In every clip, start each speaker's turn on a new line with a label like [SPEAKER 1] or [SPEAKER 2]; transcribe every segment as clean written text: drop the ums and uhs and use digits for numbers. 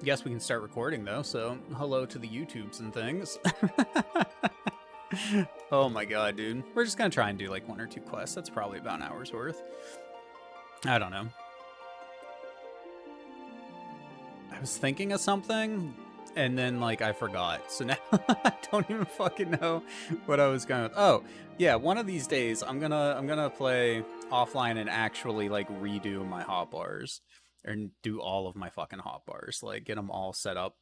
[SPEAKER 1] Guess we can start recording though, so hello to the YouTubes and things. Oh my god, dude. We're just gonna try and do like 1 or 2 quests. That's probably about an hour's worth. I don't know. I was thinking of something, and then like I forgot. So now I don't even fucking know what I was going to. Oh, yeah, one of these days I'm gonna play offline and actually like redo my hotbars and do all of my fucking hotbars, like get them all set up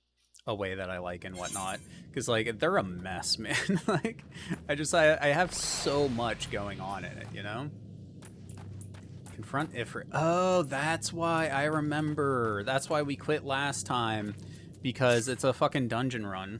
[SPEAKER 1] a way that I like and whatnot, because like they're a mess, man. Like I have so much going on in it, you know. Confront Ifrit. Oh, that's why I remember. That's why we quit last time, because it's a fucking dungeon run.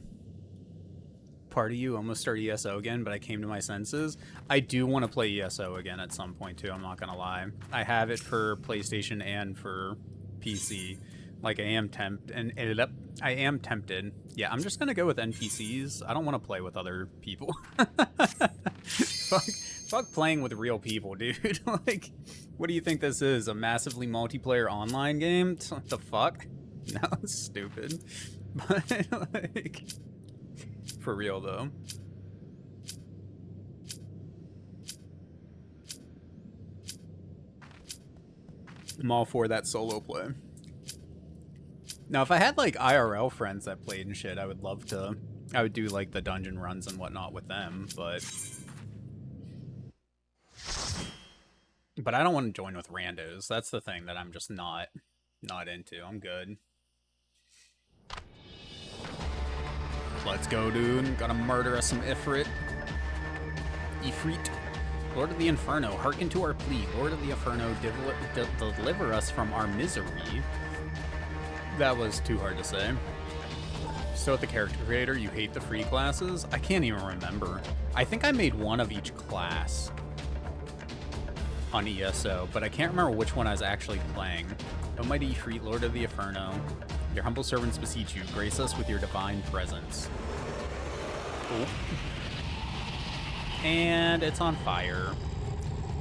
[SPEAKER 1] Part of you almost started ESO again, but I came to my senses. I do want to play ESO again at some point too, I'm not gonna lie. I have it for PlayStation and for PC. Like I am tempted. Yeah, I'm just gonna go with NPCs. I don't want to play with other people. Fuck playing with real people, dude. Like, what do you think this is? A massively multiplayer online game? What the fuck? No, it's stupid. But like, for real though. I'm all for that solo play. Now, if I had like IRL friends that played and shit, I would love to. I would do like the dungeon runs and whatnot with them, but I don't want to join with randos. That's the thing that I'm just not into. I'm good. Let's go, dude. Gotta murder us some Ifrit. Lord of the Inferno, hearken to our plea. Lord of the Inferno, deliver us from our misery. That was too hard to say. So at the character creator, you hate the free classes? I can't even remember. I think I made one of each class on ESO, but I can't remember which one I was actually playing. O mighty Ifrit, Lord of the Inferno, your humble servants beseech you, grace us with your divine presence. Oh. And it's on fire.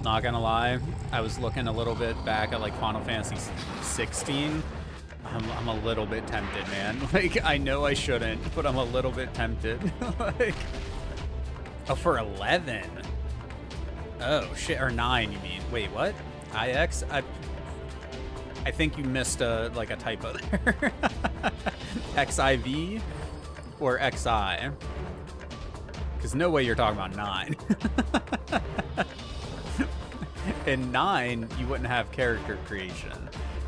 [SPEAKER 1] Not gonna lie, I was looking a little bit back at like Final Fantasy 16. I'm a little bit tempted, man. Like, I know I shouldn't, but I'm a little bit tempted. Like, oh, for 11. Oh shit, or 9 you mean? Wait, what? IX? I think you missed like a typo there. XIV or XI? Because no way you're talking about 9. In 9, you wouldn't have character creation.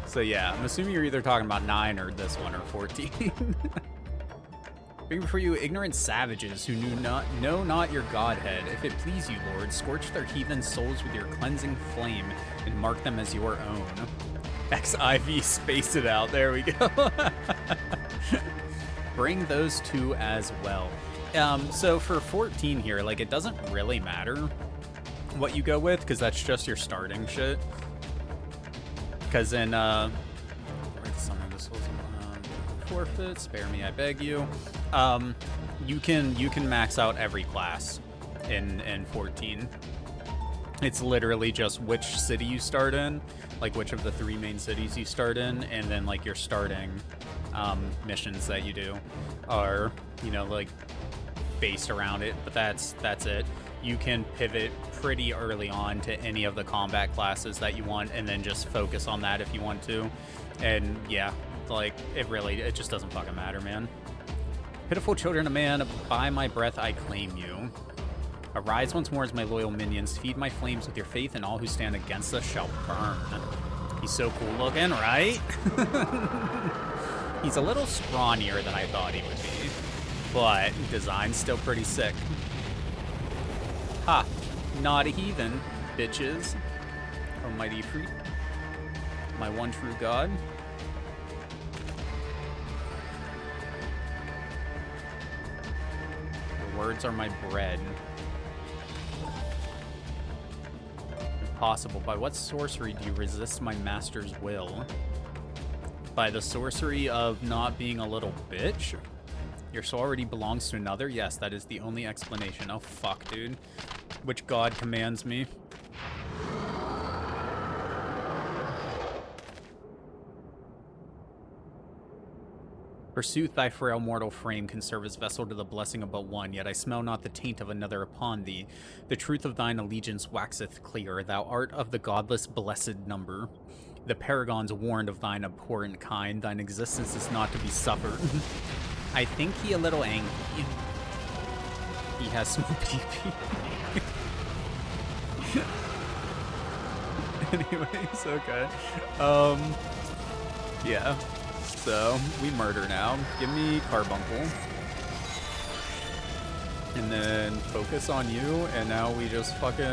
[SPEAKER 1] So yeah, I'm assuming you're either talking about 9 or this one or 14. Bring before you ignorant savages who know not your godhead. If it please you, Lord, scorch their heathen souls with your cleansing flame and mark them as your own. XIV spaced it out. There we go. Bring those two as well. So for 14 here, like, it doesn't really matter what you go with, because that's just your starting shit. Because in forfeit, spare me, I beg you. You can max out every class in 14. It's literally just which city you start in, like which of the 3 main cities you start in, and then like your starting missions that you do are, you know, like based around it. But that's it. You can pivot pretty early on to any of the combat classes that you want, and then just focus on that if you want to. And yeah, like it just doesn't fucking matter, man. Pitiful children of man, by my breath I claim you. Arise once more as my loyal minions, feed my flames with your faith, and all who stand against us shall burn. He's so cool looking, right? He's a little scrawnier than I thought he would be, but design's still pretty sick. Ha! Not a heathen, bitches. Almighty Ifrit, my one true god. Your words are my bread. Impossible. By what sorcery do you resist my master's will? By the sorcery of not being a little bitch? Your soul already belongs to another? Yes, that is the only explanation. Oh, fuck, dude. Which god commands me? Forsooth, thy frail mortal frame can serve as vessel to the blessing of but one, yet I smell not the taint of another upon thee. The truth of thine allegiance waxeth clear. Thou art of the godless blessed number. The paragons warned of thine abhorrent kind. Thine existence is not to be suffered. I think he a little angry. He has small pee-pee. Anyways, okay. Yeah. So, we murder now. Give me Carbuncle. And then focus on you, and now we just fucking...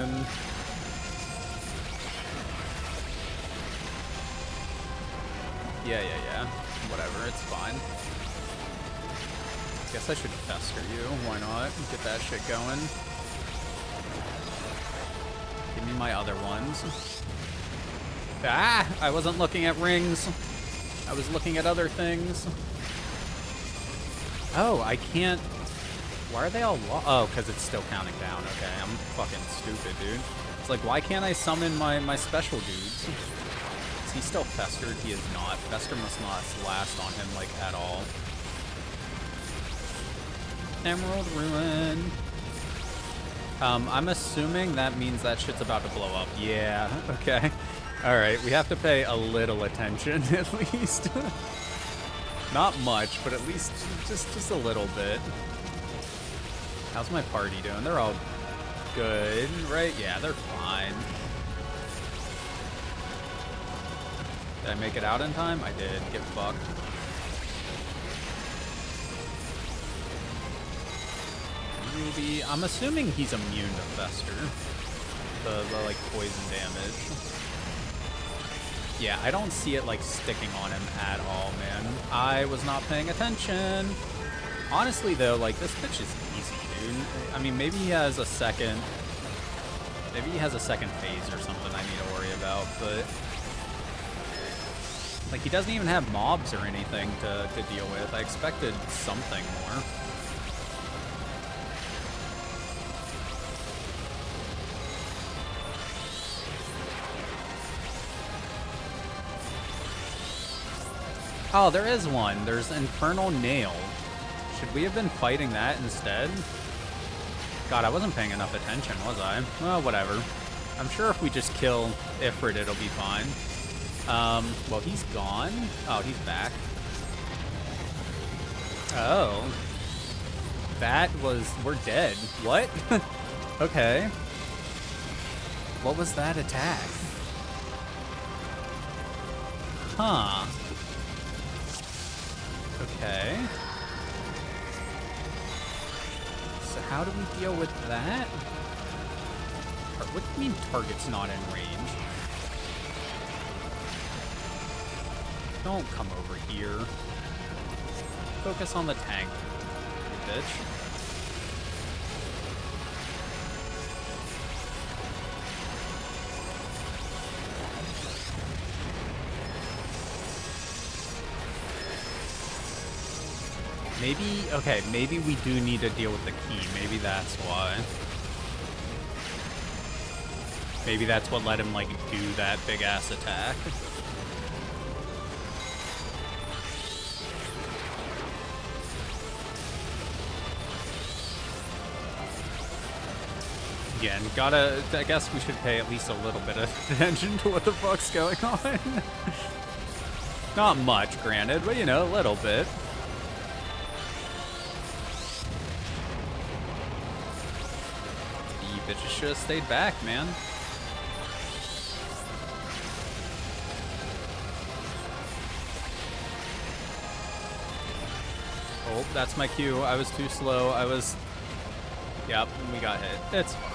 [SPEAKER 1] Yeah. Whatever, it's fine. Guess I should fester you. Why not? Get that shit going. Give me my other ones. Ah! I wasn't looking at rings. I was looking at other things. Oh, I can't... Why are they all oh, because it's still counting down. Okay, I'm fucking stupid, dude. It's like, why can't I summon my special dudes? Is he still festered? He is not. Fester must not last on him, like, at all. Emerald Ruin. I'm assuming that means that shit's about to blow up. Yeah, okay. Alright, we have to pay a little attention, at least. Not much, but at least just a little bit. How's my party doing? They're all good, right? Yeah, they're fine. Did I make it out in time? I did. Get fucked. Ruby. I'm assuming he's immune to Fester. The like, poison damage. Yeah, I don't see it, like, sticking on him at all, man. I was not paying attention. Honestly, though, like, this bitch is easy, dude. I mean, maybe he has a second... Maybe he has a second phase or something I need to worry about, but... Like, he doesn't even have mobs or anything to deal with. I expected something more. Oh, there is one. There's Infernal Nail. Should we have been fighting that instead? God, I wasn't paying enough attention, was I? Well, whatever. I'm sure if we just kill Ifrit, it'll be fine. Well, he's gone. Oh, he's back. Oh. That was... We're dead. What? Okay. What was that attack? Huh. Okay. So how do we deal with that? What do you mean target's not in range? Don't come over here. Focus on the tank, you bitch. Maybe, okay, maybe we do need to deal with the key. Maybe that's why. Maybe that's what let him, like, do that big-ass attack. Again, I guess we should pay at least a little bit of attention to what the fuck's going on. Not much, granted, but, you know, a little bit. Bitches should have stayed back, man. Oh, that's my cue. I was too slow. Yep, we got hit. It's fine.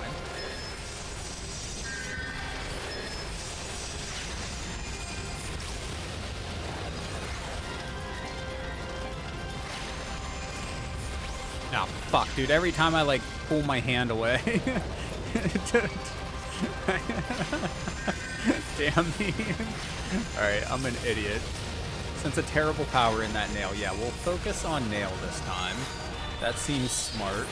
[SPEAKER 1] Oh, fuck, dude. Every time I, like, pull my hand away. Damn me. Alright, I'm an idiot. Sense a terrible power in that nail. Yeah, we'll focus on nail this time. That seems smart.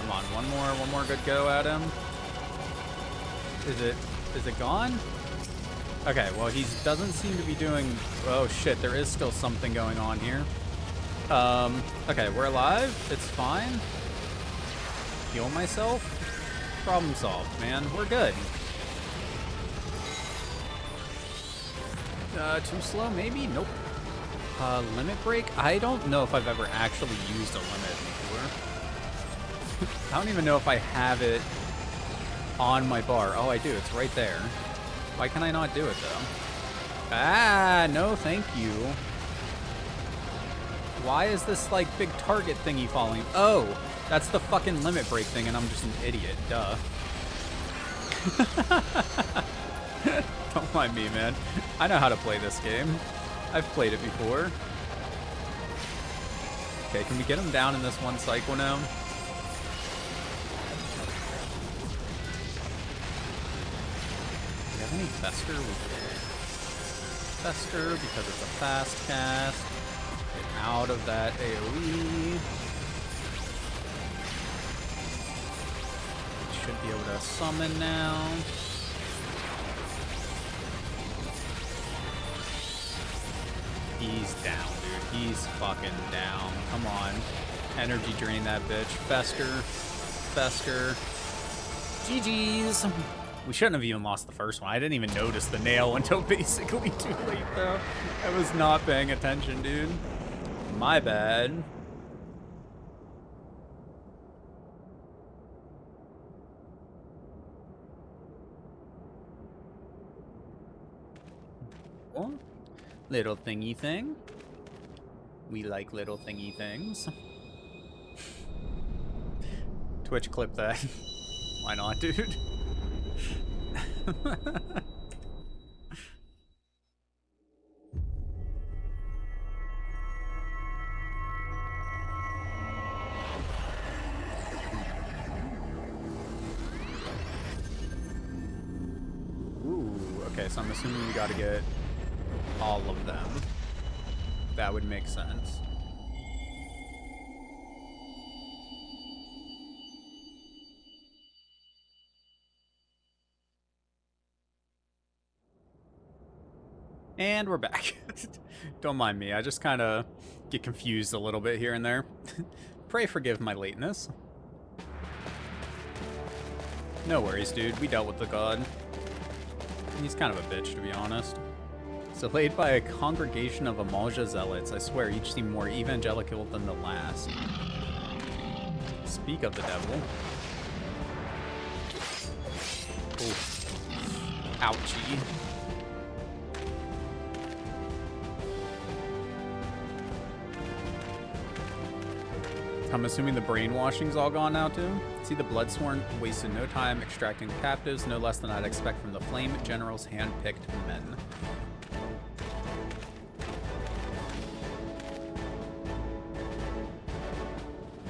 [SPEAKER 1] Come on, one more good go at him. Is it gone? Okay, well, he doesn't seem to be doing... Oh, shit, there is still something going on here. Okay, we're alive. It's fine. Heal myself. Problem solved, man. We're good. Too slow, maybe? Nope. Limit break? I don't know if I've ever actually used a limit before. I don't even know if I have it on my bar. Oh, I do. It's right there. Why can I not do it, though? Ah, no, thank you. Why is this, like, big target thingy falling? Oh, that's the fucking limit break thing, and I'm just an idiot. Duh. Don't mind me, man. I know how to play this game. I've played it before. Okay, can we get him down in this one cycle now? Do we have any Fester? We do. Fester, because it's a fast cast. Get out of that AoE. Should be able to summon now. He's down, dude. He's fucking down. Come on. Energy drain that bitch. Fester. Fester. GG's. We shouldn't have even lost the first one. I didn't even notice the nail until basically too late, though. I was not paying attention, dude. My bad. What? Little thingy thing. We like little thingy things. Twitch clip that. Why not, dude? Ooh, okay, so I'm assuming we gotta get all of them. That would make sense. And we're back. Don't mind me, I just kind of get confused a little bit here and there. Pray forgive my lateness. No worries, dude. We dealt with the god. He's kind of a bitch, to be honest. So laid by a congregation of Amalja zealots, I swear each seemed more evangelical than the last. Speak of the devil. Oof. Ouchie. I'm assuming the brainwashing's all gone now too? See, the Bloodsworn wasted no time extracting the captives, no less than I'd expect from the Flame General's hand-picked men.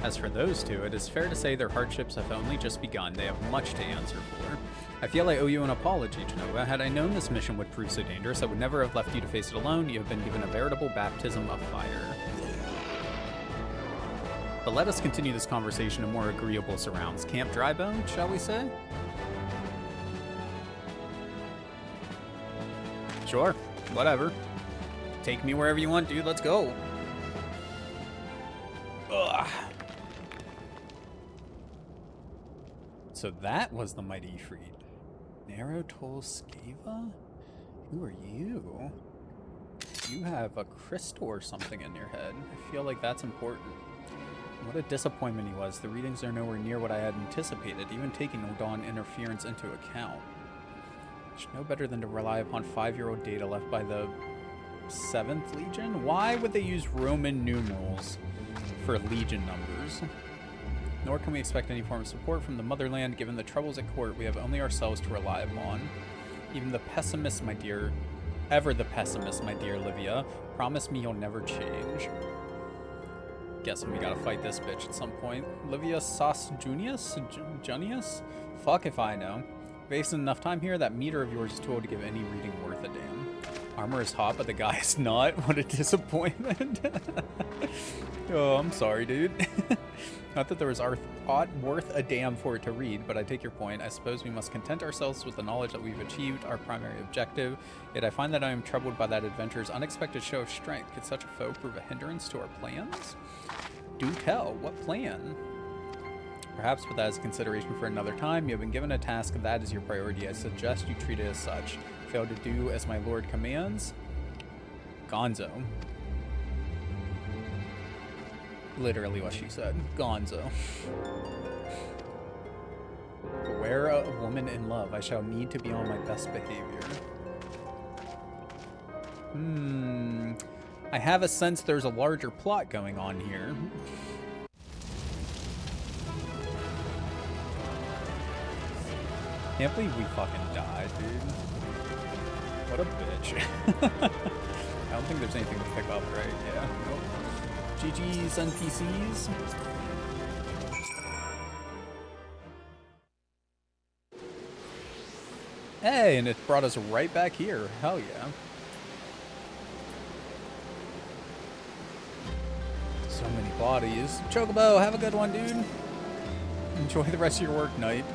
[SPEAKER 1] As for those two, it is fair to say their hardships have only just begun. They have much to answer for. I feel I owe you an apology, Genova. Had I known this mission would prove so dangerous, I would never have left you to face it alone. You have been given a veritable baptism of fire. But let us continue this conversation in more agreeable surrounds. Camp Drybone, shall we say? Sure, whatever. Take me wherever you want, dude. Let's go. Ugh. So that was the mighty Ifrit. Narrow Toll Skava? Who are you? You have a crystal or something in your head. I feel like that's important. What a disappointment he was. The readings are nowhere near what I had anticipated, even taking Odon interference into account. It's no better than to rely upon 5-year-old data left by the 7th Legion? Why would they use Roman numerals for Legion numbers? Nor can we expect any form of support from the motherland. Given the troubles at court, we have only ourselves to rely upon. Even the pessimist, my dear, ever the pessimist, my dear Livia, promise me you'll never change. Guessing we gotta fight this bitch at some point. Livia Sas Junius? Junius? Fuck if I know. Wasting enough time here, that meter of yours is too old to give any reading worth a damn. Armor is hot, but the guy is not. What a disappointment. Oh, I'm sorry, dude. Not that there was aught worth a damn for it to read, but I take your point. I suppose we must content ourselves with the knowledge that we've achieved our primary objective. Yet I find that I am troubled by that adventure's unexpected show of strength. Could such a foe prove a hindrance to our plans? Do tell. What plan? Perhaps, but that is consideration for another time. You have been given a task that is your priority. I suggest you treat it as such. Fail to do as my lord commands. Gonzo. Literally what she said. Gonzo. Beware a woman in love. I shall need to be on my best behavior. I have a sense there's a larger plot going on here. Can't believe we fucking died, dude. What a bitch. I don't think there's anything to pick up, right? Yeah. Nope. GG's NPCs. Hey, and it brought us right back here. Hell yeah. So many bodies. Chocobo, have a good one, dude. Enjoy the rest of your work night.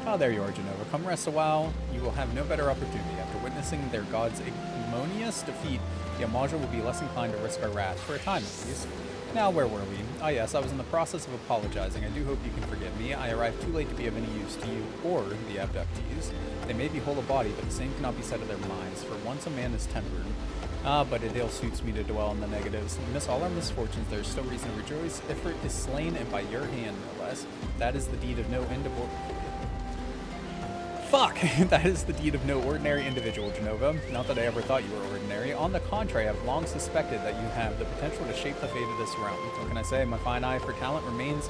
[SPEAKER 1] Oh, there you are, Genova. Come rest a while. You will have no better opportunity. After witnessing their god's ignominious defeat, the Amaja will be less inclined to risk our wrath, for a time at least. Now, where were we? Ah, yes, I was in the process of apologizing. I do hope you can forgive me. I arrived too late to be of any use to you or the abductees. They may be whole of body, but the same cannot be said of their minds, for once a man is tempered. Ah, but it ill suits me to dwell on the negatives. Amidst all our misfortunes, there is still reason to rejoice. Ifrit is slain, and by your hand, no less. That is the deed of no endable... Fuck! That is the deed of no ordinary individual, Genova. Not that I ever thought you were ordinary. On the contrary, I have long suspected that you have the potential to shape the fate of this realm. What can I say? My fine eye for talent remains...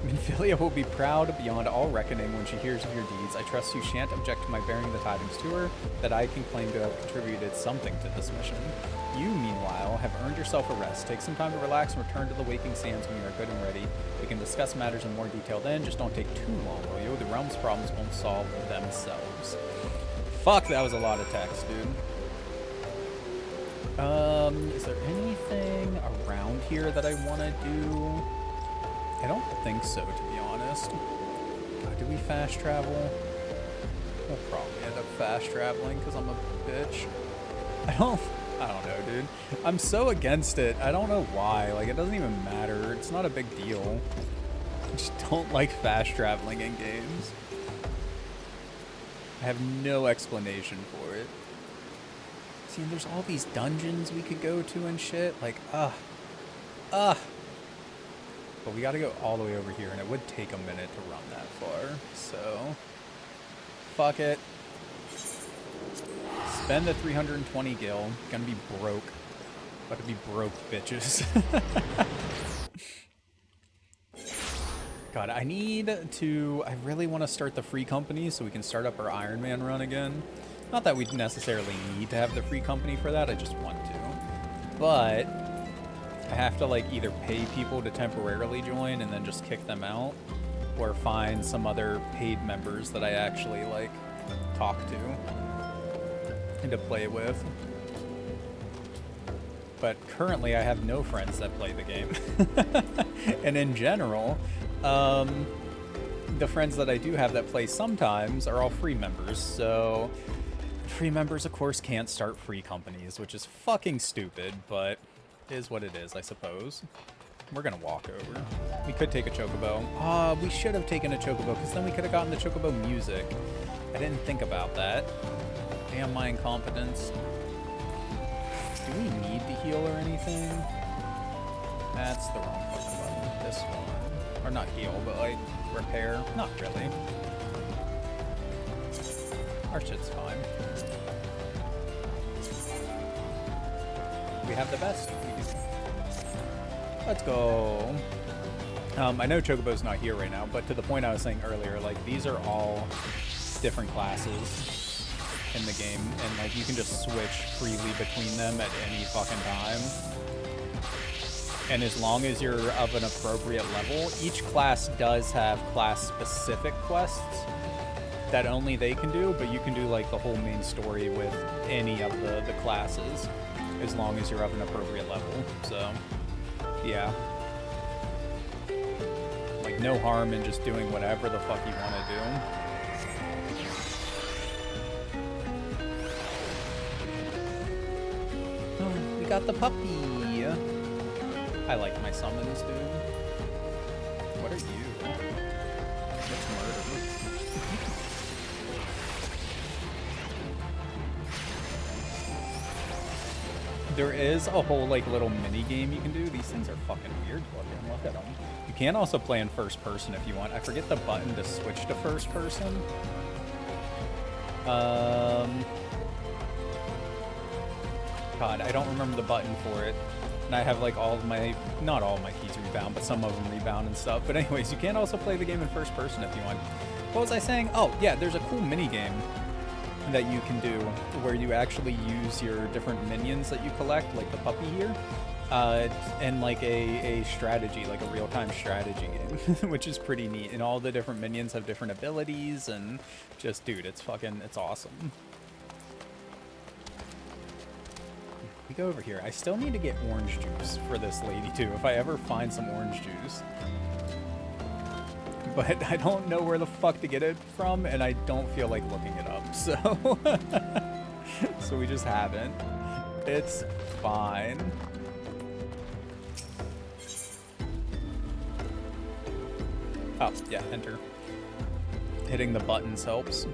[SPEAKER 1] Minfilia will be proud beyond all reckoning when she hears of your deeds. I trust you shan't object to my bearing the tidings to her, that I can claim to have contributed something to this mission. You, meanwhile, have earned yourself a rest. Take some time to relax and return to the waking sands when you are good and ready. We can discuss matters in more detail then, just don't take too long, will you? The realm's problems won't solve themselves. Fuck, that was a lot of text, dude. Is there anything around here that I want to do? I don't think so, to be honest. God, do we fast travel? We'll probably end up fast traveling because I'm a bitch. I don't know, dude. I'm so against it. I don't know why. Like, it doesn't even matter. It's not a big deal. I just don't like fast traveling in games. I have no explanation for it. See, and there's all these dungeons we could go to and shit. Like, But we gotta go all the way over here, and it would take a minute to run that far. So, fuck it. Spend the 320 gil. Gonna be broke. About to be broke, bitches. God, I really want to start the free company so we can start up our Iron Man run again. Not that we necessarily need to have the free company for that, I just want to. But I have to, like, either pay people to temporarily join and then just kick them out, or find some other paid members that I actually, like, talk to and to play with. But currently I have no friends that play the game. And in general, the friends that I do have that play sometimes are all free members, so free members, of course, can't start free companies, which is fucking stupid, but is what it is, I suppose. We're gonna walk over. We could take a chocobo. We should have taken a chocobo, because then we could have gotten the chocobo music. I didn't think about that. Damn my incompetence. Do we need to heal or anything? That's the wrong fucking button. This one. Or not heal, but like repair. Not really. Our shit's fine. We have the best. Let's go. I know Chocobo's not here right now, but to the point I was saying earlier, like, these are all different classes in the game, and like you can just switch freely between them at any fucking time. And as long as you're of an appropriate level, each class does have class-specific quests that only they can do, but you can do like the whole main story with any of the classes as long as you're of an appropriate level. So, yeah. no harm in just doing whatever the fuck you want to do. Oh, we got the puppy. I like my summons, dude. What are you? It's murder. There is a whole like little mini game you can do. These things are fucking weird looking. Look at them. You can also play in first person if you want. I forget the button to switch to first person. God, I don't remember the button for it. And I have like all of my, not all of my keys rebound, but some of them rebound and stuff. But anyways, you can also play the game in first person if you want. What was I saying? Oh, yeah, there's a cool mini game that you can do where you actually use your different minions that you collect, like the puppy here, and like a strategy, like a real-time strategy game, which is pretty neat. And all the different minions have different abilities, and just, dude, it's awesome. We go over here. I still need to get orange juice for this lady too, if I ever find some orange juice. But I don't know where the fuck to get it from, and I don't feel like looking it up, so... so we just haven't. It's fine. Oh, yeah, enter. Hitting the buttons helps.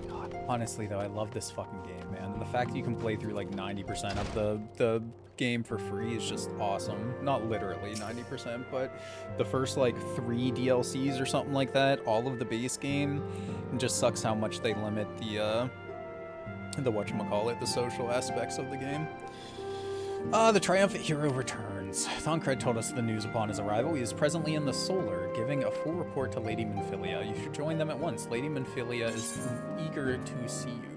[SPEAKER 1] God, honestly, though, I love this fucking game, man. And the fact that you can play through, like, 90% of the game for free is just awesome. Not literally 90%, but the first like 3 DLCs or something like that, all of the base game. It just sucks how much they limit the whatchamacallit, the social aspects of the game. The triumphant hero returns. Thancred told us the news upon his arrival. He is presently in the Solar, giving a full report to Lady Minfilia. You should join them at once. Lady Minfilia is eager to see you.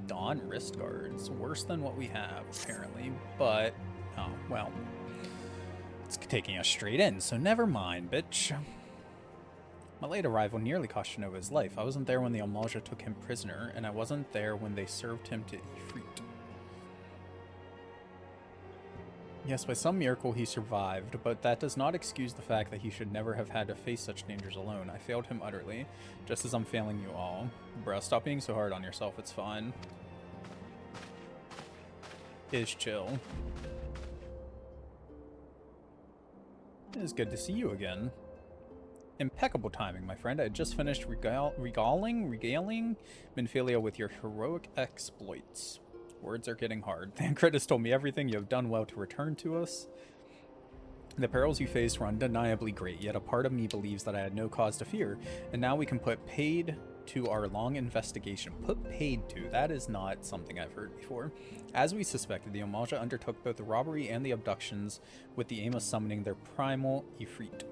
[SPEAKER 1] Dawn wrist guards. Worse than what we have, apparently. But, oh, well. It's taking us straight in, so never mind, bitch. My late arrival nearly cost Shinova his life. I wasn't there when the Amalja took him prisoner, and I wasn't there when they served him to Ifrit. Yes, by some miracle he survived, but that does not excuse the fact that he should never have had to face such dangers alone. I failed him utterly, just as I'm failing you all. Bruh, stop being so hard on yourself, it's fine. Is chill. It is good to see you again. Impeccable timing, my friend. I had just finished regaling Minfilia with your heroic exploits. Words are getting hard. Thancred has told me everything. You have done well to return to us. The perils you faced were undeniably great, yet a part of me believes that I had no cause to fear, and now we can put paid to our long investigation. Put paid to? That is not something I've heard before. As we suspected, the Amalja undertook both the robbery and the abductions with the aim of summoning their primal Ifrit.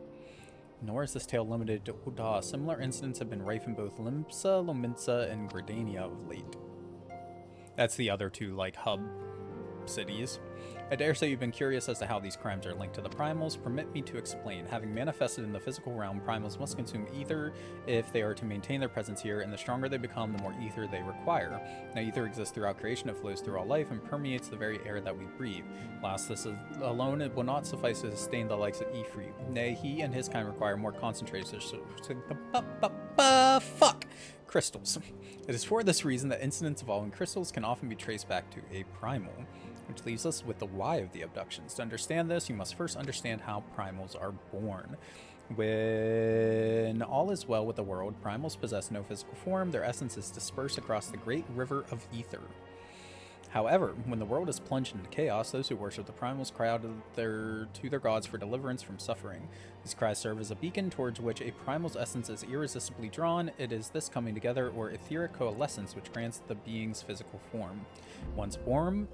[SPEAKER 1] Nor is this tale limited to Uda. Similar incidents have been rife in both Limsa, Lominsa, and Gridania of late. That's the other two, like, hub cities. I dare say you've been curious as to how these crimes are linked to the primals. Permit me to explain. Having manifested in the physical realm, primals must consume ether if they are to maintain their presence here, and the stronger they become, the more ether they require. Now, ether exists throughout creation, it flows through all life, and permeates the very air that we breathe. Last, this is alone, it will not suffice to sustain the likes of Ifrit. Nay, he and his kind require more concentrated... fuck! Crystals. It is for this reason that incidents involving crystals can often be traced back to a primal, which leaves us with the why of the abductions. To understand this, you must first understand how primals are born. When all is well with the world, primals possess no physical form. Their essence is dispersed across the great river of ether. However, when the world is plunged into chaos, those who worship the primals cry out to their gods for deliverance from suffering. These cries serve as a beacon towards which a primal's essence is irresistibly drawn. It is this coming together, or etheric coalescence, which grants the being's physical form. Once born,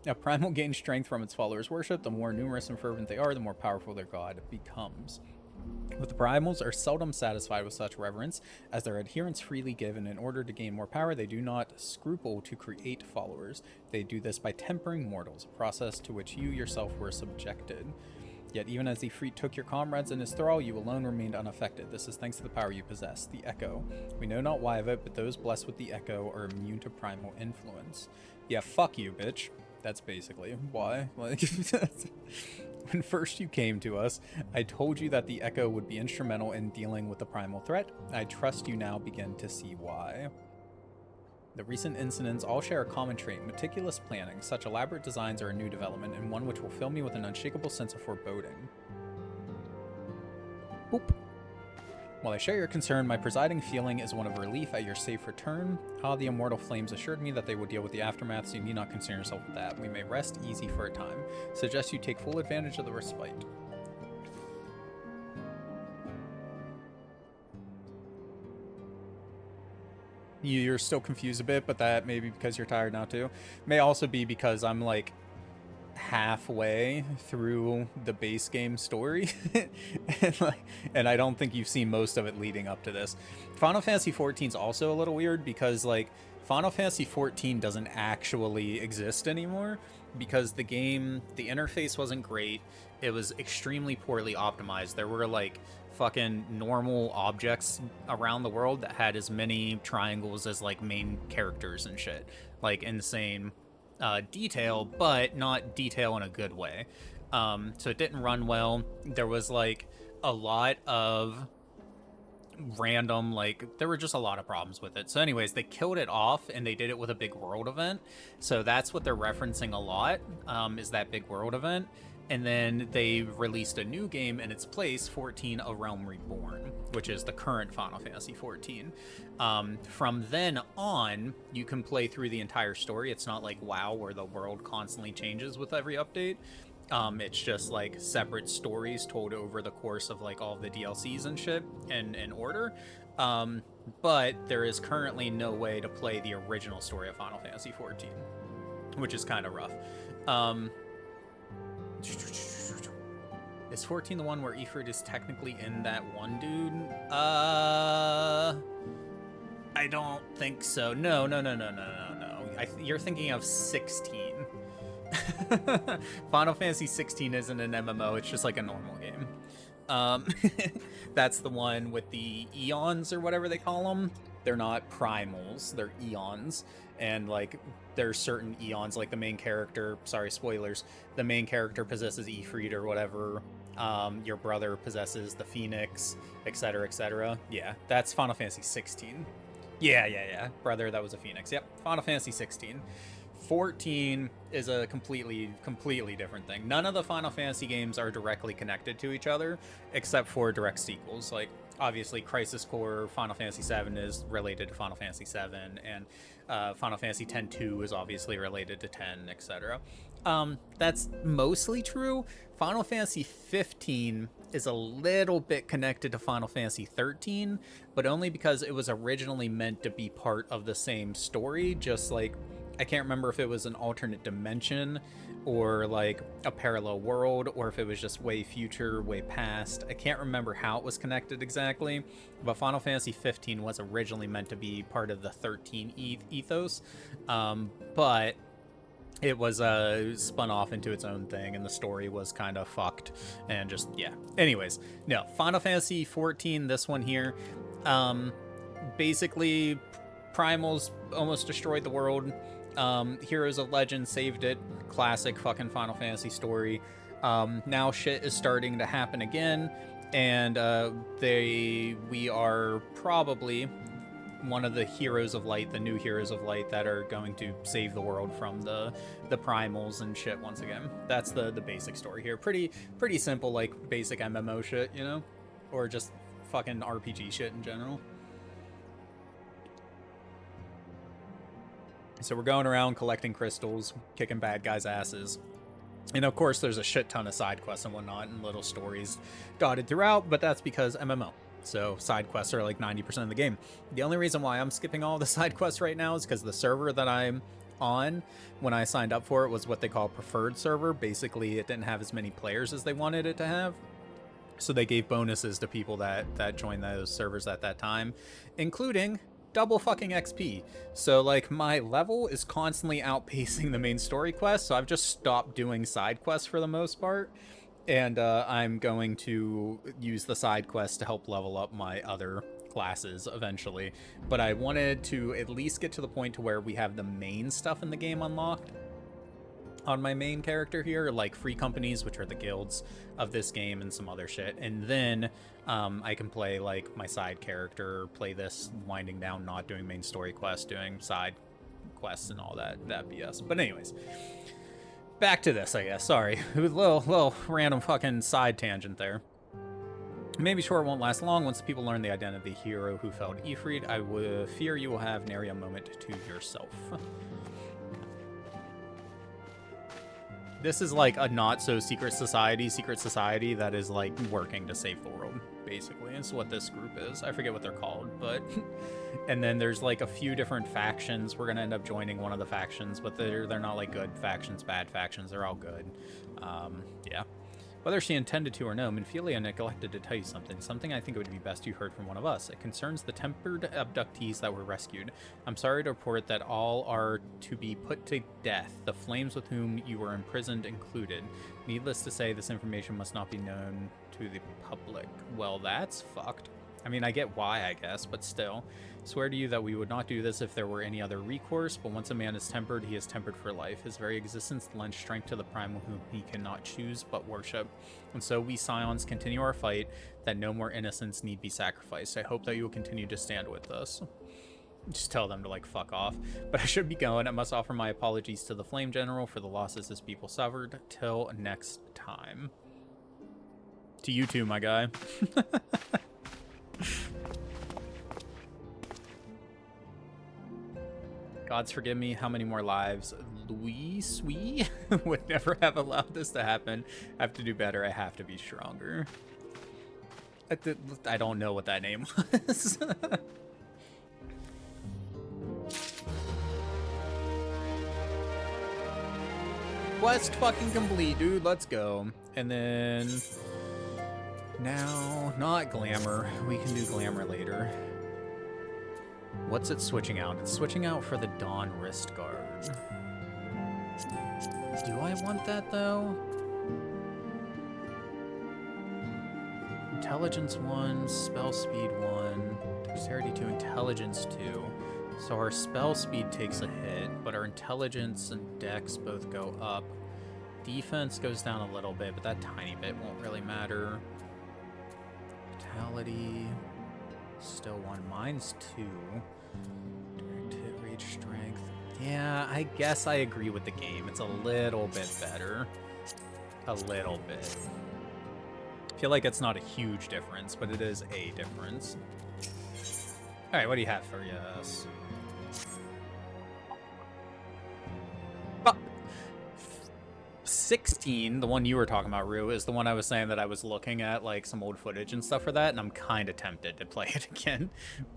[SPEAKER 1] a primal gains strength from its followers' worship. The more numerous and fervent they are, the more powerful their god becomes. But the primals are seldom satisfied with such reverence, as their adherents freely give, and in order to gain more power, they do not scruple to create followers. They do this by tempering mortals, a process to which you yourself were subjected. Yet even as Ifrit took your comrades in his thrall, you alone remained unaffected. This is thanks to the power you possess, the Echo. We know not why of it, but those blessed with the Echo are immune to primal influence. Yeah, fuck you, bitch. That's basically why. Like, When first you came to us, I told you that the Echo would be instrumental in dealing with the primal threat. I trust you now begin to see why. The recent incidents all share a common trait: meticulous planning. Such elaborate designs are a new development, and one which will fill me with an unshakable sense of foreboding. Boop. While I share your concern, my presiding feeling is one of relief at your safe return. The immortal flames assured me that they would deal with the aftermath, so you need not concern yourself with that. We may rest easy for a time. Suggest you take full advantage of the respite. You're still confused a bit, but that may be because you're tired now too. May also be because I'm like halfway through the base game story and I don't think you've seen most of it leading up to this. Final Fantasy XIV is also a little weird because like Final Fantasy XIV doesn't actually exist anymore because the game, the interface wasn't great. It was extremely poorly optimized. There were like fucking normal objects around the world that had as many triangles as like main characters and shit. Like insane detail, but not detail in a good way. So it didn't run well. There was like a lot of random, like there were just a lot of problems with it. So anyways, they killed it off and they did it with a big world event. So that's what they're referencing a lot, is that big world event. And then they released a new game in its place, 14: A Realm Reborn, which is the current Final Fantasy 14. From then on, you can play through the entire story. It's not like WoW, where the world constantly changes with every update. It's just like separate stories told over the course of like all of the DLCs and shit in order. But there is currently no way to play the original story of Final Fantasy 14, which is kind of rough. Is 14 the one where Ifrit is technically in that one dude? I don't think so. No. You're thinking of 16. Final Fantasy 16 isn't an MMO, it's just like a normal game. That's the one with the eons or whatever they call them. They're not primals, they're eons. And like there's certain eons, like the main character, sorry, spoilers, the main character possesses Ifrit or whatever. Your brother possesses the Phoenix, etc., etc. Yeah, that's Final Fantasy 16. Yeah. Brother, that was a Phoenix. Yep, Final Fantasy 16. 14 is a completely different thing. None of the Final Fantasy games are directly connected to each other, except for direct sequels. Like, obviously, Crisis Core Final Fantasy 7 is related to Final Fantasy 7, and Final Fantasy X-2 is obviously related to 10, etc. That's mostly true. Final Fantasy 15 is a little bit connected to Final Fantasy 13, but only because it was originally meant to be part of the same story, just like, I can't remember if it was an alternate dimension or like a parallel world, or if it was just way future, way past. I can't remember how it was connected exactly, but Final Fantasy 15 was originally meant to be part of the 13 ethos, but it was spun off into its own thing, and the story was kind of fucked, and just, yeah. Anyways, no, Final Fantasy 14, this one here, basically, primals almost destroyed the world. Heroes of Legend saved it. Classic fucking Final Fantasy story. Now shit is starting to happen again, and we are probably one of the heroes of light, the new heroes of light that are going to save the world from the primals and shit once again. That's the basic story here. Pretty simple, like basic MMO shit, you know, or just fucking RPG shit in general. So we're going around collecting crystals, kicking bad guys' asses. And of course, there's a shit ton of side quests and whatnot and little stories dotted throughout, but that's because MMO. So side quests are like 90% of the game. The only reason why I'm skipping all the side quests right now is because the server that I'm on, when I signed up for it, was what they call preferred server. Basically, it didn't have as many players as they wanted it to have. So they gave bonuses to people that joined those servers at that time, including double fucking XP. So like my level is constantly outpacing the main story quest, so I've just stopped doing side quests for the most part, and I'm going to use the side quests to help level up my other classes eventually. But I wanted to at least get to the point to where we have the main stuff in the game unlocked, on my main character here, like free companies, which are the guilds of this game and some other shit. And then I can play like my side character, play this winding down, not doing main story quests, doing side quests and all that BS. But anyways, back to this, I guess. Sorry, it was a little random fucking side tangent there. Maybe sure it won't last long. Once people learn the identity of the hero who felled Ifrit, I would fear you will have nary a moment to yourself. This is like a not-so-secret society that is like working to save the world, basically. It's what this group is. I forget what they're called, but... And then there's like a few different factions. We're going to end up joining one of the factions, but they're not like good factions, bad factions. They're all good. Yeah. Whether she intended to or no, Minfilia neglected to tell you something I think it would be best you heard from one of us. It concerns the tempered abductees that were rescued. I'm sorry to report that all are to be put to death, the flames with whom you were imprisoned included. Needless to say, this information must not be known to the public. Well, that's fucked. I mean, I get why, I guess, but still. Swear to you that we would not do this if there were any other recourse, but once a man is tempered, he is tempered for life. His very existence lends strength to the primal whom he cannot choose but worship. And so we Scions continue our fight, that no more innocents need be sacrificed. I hope that you will continue to stand with us. Just tell them to, like, fuck off. But I should be going. I must offer my apologies to the Flame General for the losses his people suffered. Till next time. To you too, my guy. Gods forgive me, how many more lives? Louis would never have allowed this to happen. I have to do better, I have to be stronger. I don't know what that name was. Quest fucking complete, dude, let's go. And then... Now, not glamour. We can do glamour later. What's it switching out? It's switching out for the Dawn Wrist Guard. Do I want that, though? Intelligence 1, Spell Speed 1, Dexterity 2, Intelligence 2. So our spell speed takes a hit, but our intelligence and dex both go up. Defense goes down a little bit, but that tiny bit won't really matter. Vitality... Still 1. Mine's 2. Direct hit, rage, strength. Yeah, I guess I agree with the game. It's a little bit better. A little bit. I feel like it's not a huge difference, but it is a difference. Alright, what do you have for us? 16, the one you were talking about, Rue, is the one I was saying that I was looking at, like, some old footage and stuff for that, and I'm kind of tempted to play it again.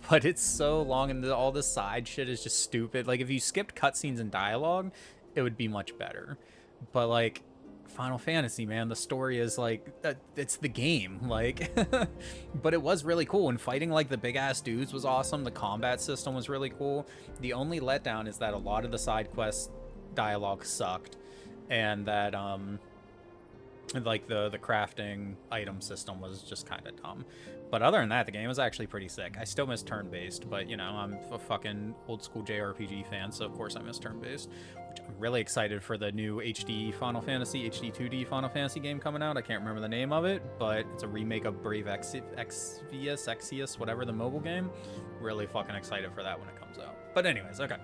[SPEAKER 1] But it's so long, and all the side shit is just stupid. Like, if you skipped cutscenes and dialogue, it would be much better. But, like, Final Fantasy, man, the story is, like, it's the game, like. But it was really cool, and fighting, like, the big-ass dudes was awesome. The combat system was really cool. The only letdown is that a lot of the side quest dialogue sucked. And that, like, the crafting item system was just kind of dumb. But other than that, the game was actually pretty sick. I still miss turn-based, but, you know, I'm a fucking old-school JRPG fan, so of course I miss turn-based. Which I'm really excited for the new HD Final Fantasy, HD 2D Final Fantasy game coming out. I can't remember the name of it, but it's a remake of Brave Exvius, whatever, the mobile game. Really fucking excited for that when it comes out. But anyways, okay.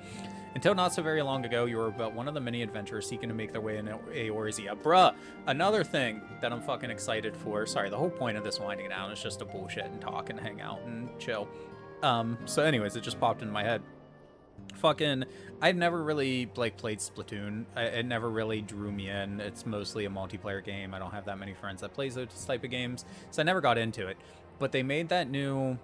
[SPEAKER 1] Until not so very long ago, you were about one of the many adventurers seeking to make their way in Eorzea. Bruh, another thing that I'm fucking excited for. Sorry, the whole point of this winding down is just to bullshit and talk and hang out and chill. So anyways, it just popped into my head. Fucking, I've never really, like, played Splatoon. It never really drew me in. It's mostly a multiplayer game. I don't have that many friends that plays those type of games, so I never got into it. But they made that new...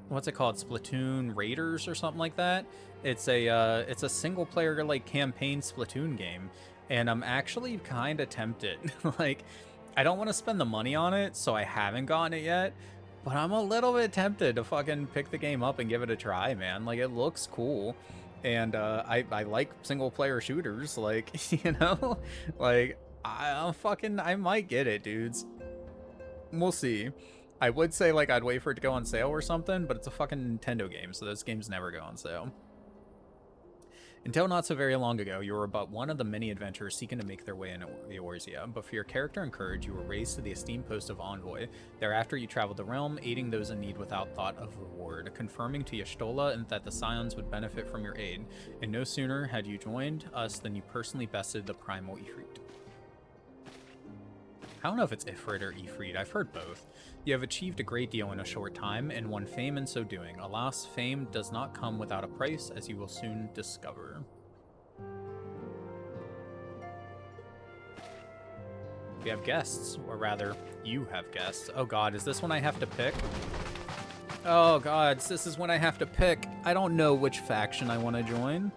[SPEAKER 1] What's it called? Splatoon Raiders or something like that. It's a single player, like, campaign Splatoon game, and I'm actually kind of tempted. Like, I don't want to spend the money on it, so I haven't gotten it yet, but I'm a little bit tempted to fucking pick the game up and give it a try, man. Like, it looks cool, and I like single player shooters, like, you know, like, I might get it, dudes. We'll see. I would say, like, I'd wait for it to go on sale or something, but it's a fucking Nintendo game, so those games never go on sale. Until not so very long ago, you were but one of the many adventurers seeking to make their way into Eorzea, but for your character and courage, you were raised to the esteemed post of Envoy. Thereafter, you traveled the realm, aiding those in need without thought of reward, confirming to Y'shtola and that the Scions would benefit from your aid. And no sooner had you joined us than you personally bested the primal Ifrit. I don't know if it's Ifrit or Ifrit. I've heard both. You have achieved a great deal in a short time and won fame in so doing. Alas, fame does not come without a price, as you will soon discover. We have guests, or rather, you have guests. Oh god, is this one I have to pick? Oh god, this is when I have to pick. I don't know which faction I want to join.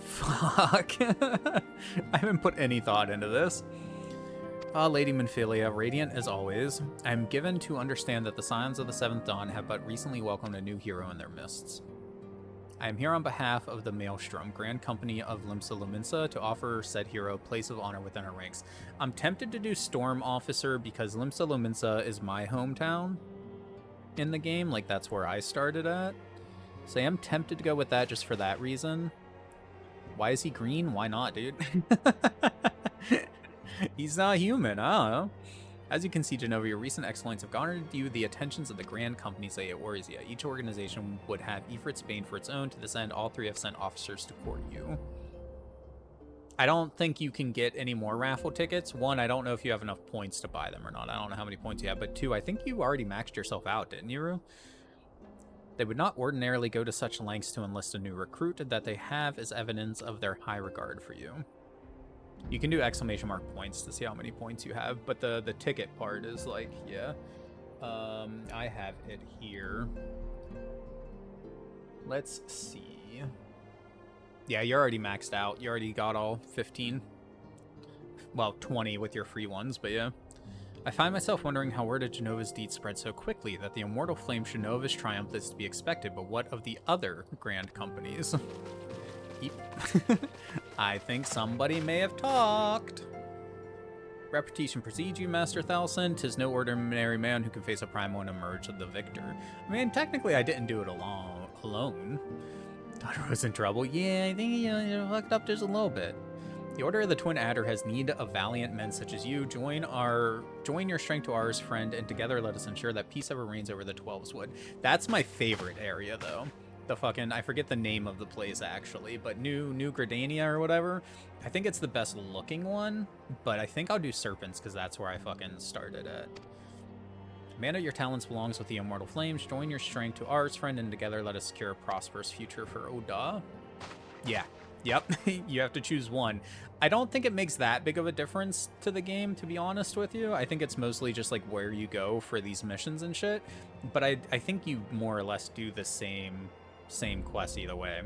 [SPEAKER 1] Fuck. I haven't put any thought into this. Lady Minfilia, radiant as always, I am given to understand that the Scions of the Seventh Dawn have but recently welcomed a new hero in their midst. I am here on behalf of the Maelstrom, Grand Company of Limsa Lominsa, to offer said hero place of honor within our ranks. I'm tempted to do Storm Officer because Limsa Lominsa is my hometown in the game. Like, that's where I started at. So I am tempted to go with that just for that reason. Why is he green? Why not, dude? He's not human, I don't know. As you can see, Genova, your recent exploits have garnered you the attentions of the Grand Companies at Eorzea. Each organization would have Ifrit's Bane for its own. To this end, all three have sent officers to court you. I don't think you can get any more raffle tickets. One, I don't know if you have enough points to buy them or not. I don't know how many points you have. But two, I think you already maxed yourself out, didn't you, Rue? They would not ordinarily go to such lengths to enlist a new recruit. That they have is evidence of their high regard for you. You can do exclamation mark points to see how many points you have, but the ticket part is like, yeah. I have it here. Let's see. Yeah, you're already maxed out. You already got all 15. Well, 20 with your free ones, but yeah. I find myself wondering how word of Genova's deeds spread so quickly, that the immortal flame Genova's triumph is to be expected, but what of the other Grand Companies? I think somebody may have talked. Reputation precedes you, Master Thalson. 'Tis no ordinary man who can face a primal and emerge the victor. I mean, technically, I didn't do it alone. Thought I was in trouble. Yeah, I think you fucked up just a little bit. The Order of the Twin Adder has need of valiant men such as you. Join your strength to ours, friend, and together let us ensure that peace ever reigns over the Twelveswood. That's my favorite area, though. The fucking, I forget the name of the place actually, but New Gridania or whatever. I think it's the best looking one, but I think I'll do Serpents because that's where I fucking started at. Man of your talents belongs with the immortal flames. Join your strength to ours, friend, and together let us secure a prosperous future for Oda. Yeah. Yep. You have to choose one. I don't think it makes that big of a difference to the game, to be honest with you. I think it's mostly just like where you go for these missions and shit. But I think you more or less do the same quest either way.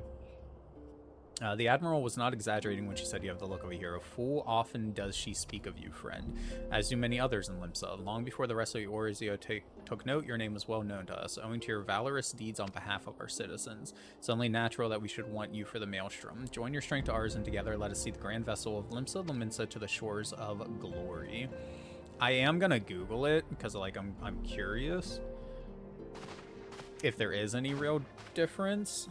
[SPEAKER 1] The Admiral was not exaggerating when she said you have the look of a hero. Full often does she speak of you, friend, as do many others in Limsa. Long before the rest of Eorzea took note, your name was well known to us, owing to your valorous deeds on behalf of our citizens. It's only natural that we should want you for the Maelstrom. Join your strength to ours, and together let us see the grand vessel of Limsa Lominsa to the shores of glory. I am gonna Google it because like I'm curious if there is any real difference.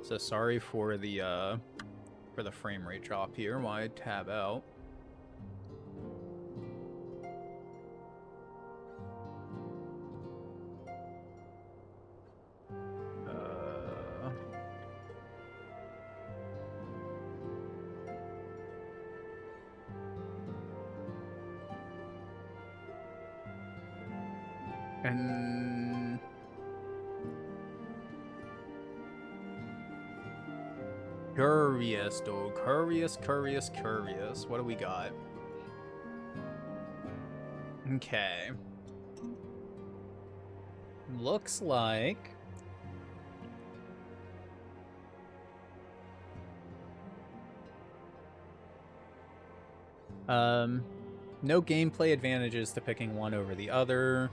[SPEAKER 1] So sorry for the frame rate drop here while I tab out. And curious, dog. Curious. What do we got? Okay. Looks like no gameplay advantages to picking one over the other.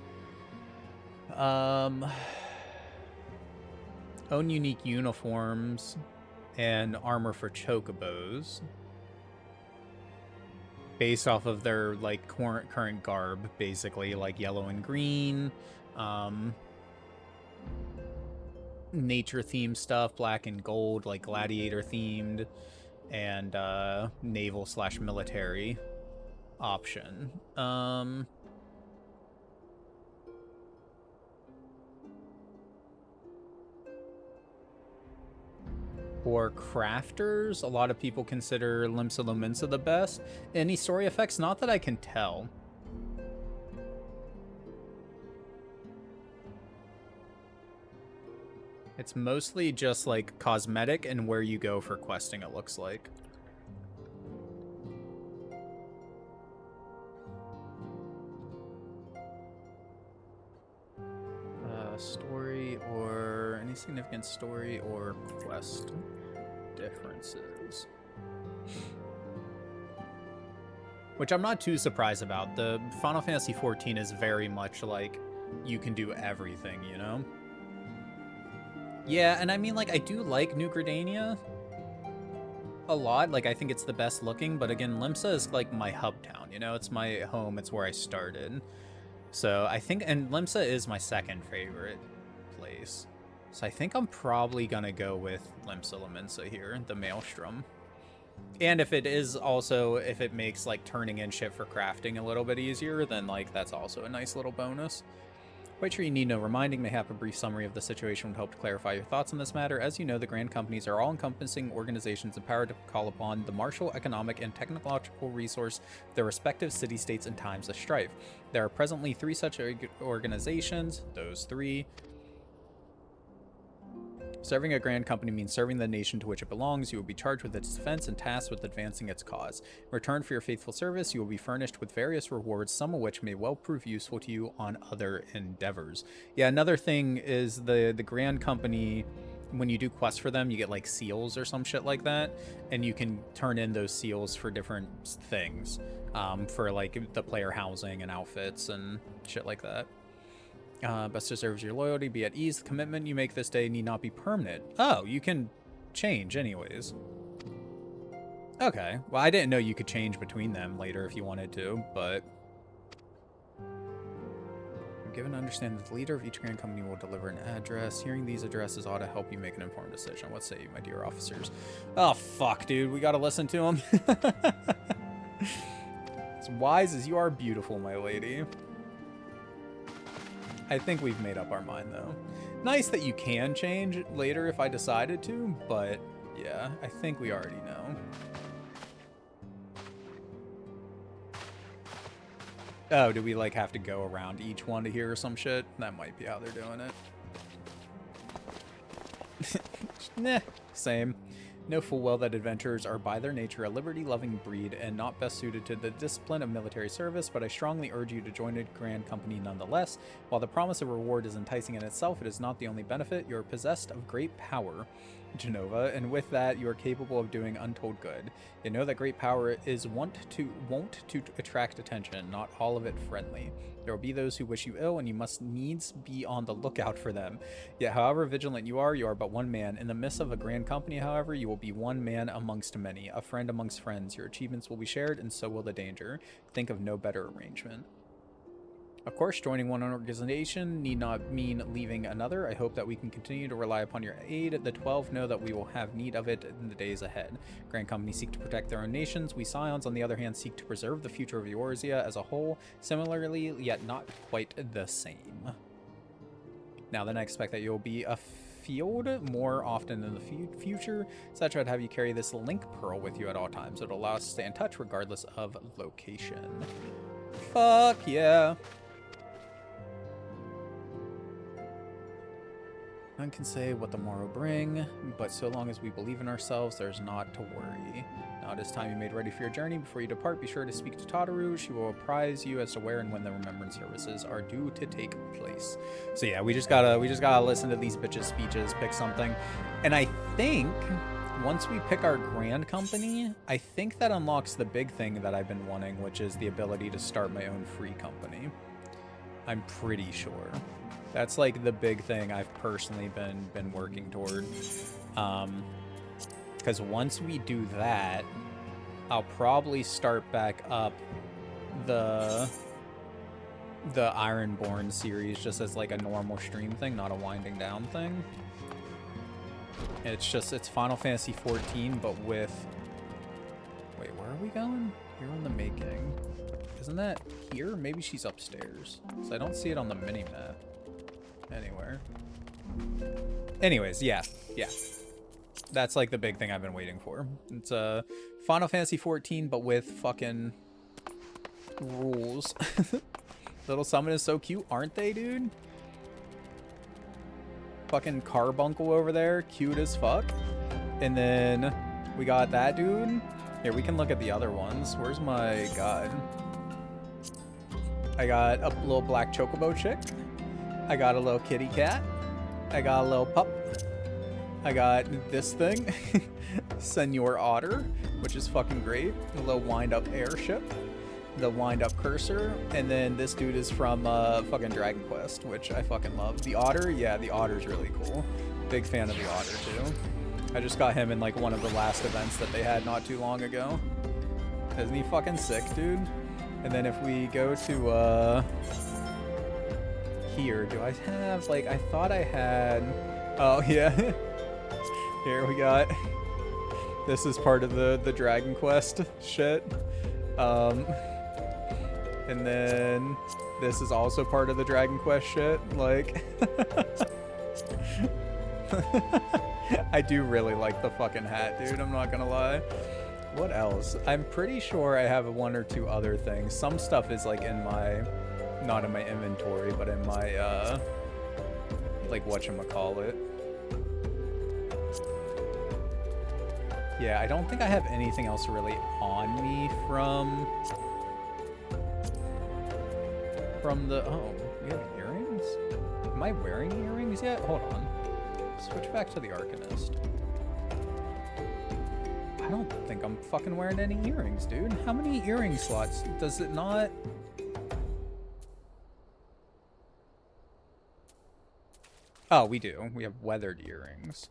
[SPEAKER 1] Own unique uniforms and armor for chocobos based off of their like current garb, basically like yellow and green. nature-themed stuff, black and gold, like gladiator-themed, and naval/military option. For crafters, a lot of people consider Limsa Lominsa the best. Any story effects? Not that I can tell. It's mostly just like cosmetic and where you go for questing, it looks like. Story or any significant story or quest differences. Which I'm not too surprised about. The Final Fantasy XIV is very much like you can do everything, you know? Yeah, and I mean, like, I do like New Gridania a lot. Like, I think it's the best looking, but again, Limsa is like my hub town, you know? It's my home, it's where I started. So I think, and Limsa is my second favorite place. So I think I'm probably gonna go with Limsa Lominsa here, the Maelstrom. And if it is also, if it makes like turning in shit for crafting a little bit easier, then like that's also a nice little bonus. Quite sure you need no reminding. Mayhap a brief summary of the situation would help to clarify your thoughts on this matter. As you know, the Grand Companies are all-encompassing organizations empowered to call upon the martial, economic, and technological resource of their respective city-states in times of strife. There are presently 3 such organizations, those 3. Serving a Grand Company means serving the nation to which it belongs. You will be charged with its defense and tasked with advancing its cause. In return for your faithful service, you will be furnished with various rewards, some of which may well prove useful to you on other endeavors. Yeah, another thing is the Grand Company, when you do quests for them, you get like seals or some shit like that, and you can turn in those seals for different things, for like the player housing and outfits and shit like that. Best deserves your loyalty. Be at ease. The commitment you make this day need not be permanent. Oh, you can change anyways. Okay. Well, I didn't know you could change between them later if you wanted to, but... I'm given to understand that the leader of each Grand Company will deliver an address. Hearing these addresses ought to help you make an informed decision. What say you, my dear officers? Oh, fuck, dude. We gotta listen to him. As wise as you are beautiful, my lady. I think we've made up our mind, though. Nice that you can change later if I decided to, but yeah, I think we already know. Oh, do we, like, have to go around each one to hear some shit? That might be how they're doing it. Nah, same. Know full well that adventurers are by their nature a liberty-loving breed and not best suited to the discipline of military service, but I strongly urge you to join a Grand Company nonetheless. While the promise of reward is enticing in itself, it is not the only benefit. You are possessed of great power, Genova, and with that you are capable of doing untold good. You know that great power is wont to attract attention, not all of it friendly. There will be those who wish you ill, and you must needs be on the lookout for them. Yet, however vigilant you are but one man. In the midst of a Grand Company, however, you will be one man amongst many, a friend amongst friends. Your achievements will be shared, and so will the danger. Think of no better arrangement. Of course, joining one organization need not mean leaving another. I hope that we can continue to rely upon your aid. The 12 know that we will have need of it in the days ahead. Grand Companies seek to protect their own nations. We Scions, on the other hand, seek to preserve the future of Eorzea as a whole, similarly, yet not quite the same. Now then, I expect that you'll be afield more often in the future, so I try to have you carry this link pearl with you at all times. It'll allow us to stay in touch regardless of location. Fuck yeah. None can say what the morrow bring, but so long as we believe in ourselves, there's not to worry. Now it is time you made ready for your journey. Before you depart, be sure to speak to Tataru. She will apprise you as to where and when the remembrance services are due to take place. So yeah, we just gotta listen to these bitches' speeches, pick something. And I think once we pick our Grand Company, I think that unlocks the big thing that I've been wanting, which is the ability to start my own free company. I'm pretty sure. That's like the big thing I've personally been working toward. Because once we do that, I'll probably start back up the Ironborn series just as like a normal stream thing, not a winding down thing. It's Final Fantasy 14, but with... Wait, where are we going? Here on the making. Isn't that here? Maybe she's upstairs. So I don't see it on the mini-map anywhere. Anyways, yeah. That's like the big thing I've been waiting for. It's Final Fantasy 14, but with fucking rules. Little summon is so cute, aren't they, dude? Fucking carbuncle over there, cute as fuck. And then we got that dude. Here, we can look at the other ones. Where's my god? I got a little black chocobo chick. I got a little kitty cat. I got a little pup. I got this thing, Senor Otter, which is fucking great. A little wind-up airship. The wind-up cursor, and then this dude is from fucking Dragon Quest, which I fucking love. The otter, yeah, the otter's really cool. Big fan of the otter too. I just got him in like one of the last events that they had not too long ago. Isn't he fucking sick, dude? And then if we go to here, do I have like, I thought I had, oh yeah. Here we got, this is part of the Dragon Quest shit. And then this is also part of the Dragon Quest shit. Like, I do really like the fucking hat, dude. I'm not gonna lie. What else? I'm pretty sure I have one or two other things. Some stuff is like in my, not in my inventory, but in my, like whatchamacallit. Yeah, I don't think I have anything else really on me from the, oh, we have earrings? Am I wearing earrings yet? Hold on. Switch back to the Arcanist. I don't think I'm fucking wearing any earrings, dude. How many earring slots does it not? Oh, we do. We have weathered earrings.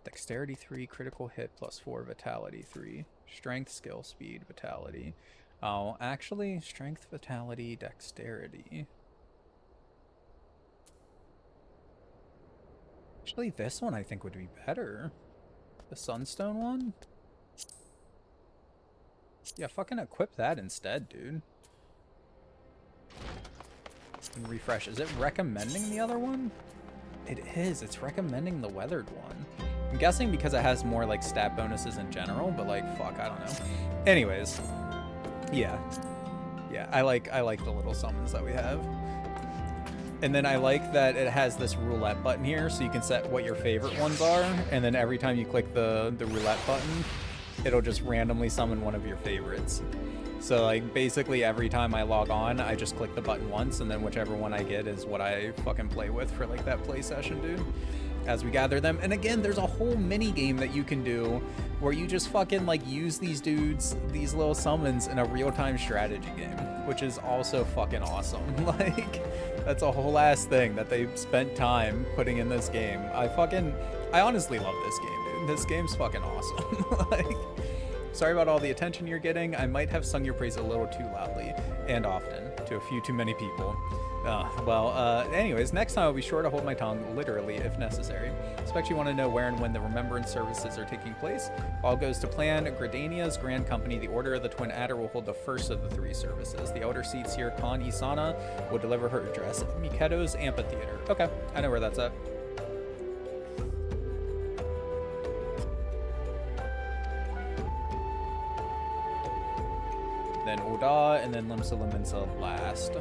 [SPEAKER 1] Dexterity 3, critical hit +4, vitality 3, strength, skill, speed, vitality. Oh, actually, strength, vitality, dexterity. Actually, this one I think would be better. The Sunstone one? Yeah, fucking equip that instead, dude. And refresh. Is it recommending the other one? It is. It's recommending the weathered one. I'm guessing because it has more, like, stat bonuses in general, but, like, fuck, I don't know. Anyways. Yeah. Yeah, I like the little summons that we have. And then I like that it has this roulette button here, so you can set what your favorite ones are, and then every time you click the roulette button, it'll just randomly summon one of your favorites. So, like, basically every time I log on, I just click the button once, and then whichever one I get is what I fucking play with for, like, that play session, dude. As we gather them. And again, there's a whole mini game that you can do where you just fucking like use these dudes, these little summons in a real-time strategy game, which is also fucking awesome. Like, that's a whole ass thing that they spent time putting in this game. I honestly love this game, dude. This game's fucking awesome. Like, sorry about all the attention you're getting. I might have sung your praise a little too loudly and often to a few too many people. Anyways, next time I'll be sure to hold my tongue, literally, if necessary. Expect you want to know where and when the Remembrance services are taking place. If all goes to plan, Gradania's Grand Company, the Order of the Twin Adder, will hold the first of the 3 services. The Elder Seats here, Khan Isana, will deliver her address at Mikedo's Amphitheater. Okay, I know where that's at. Then Oda, and then Limsa Limensa last.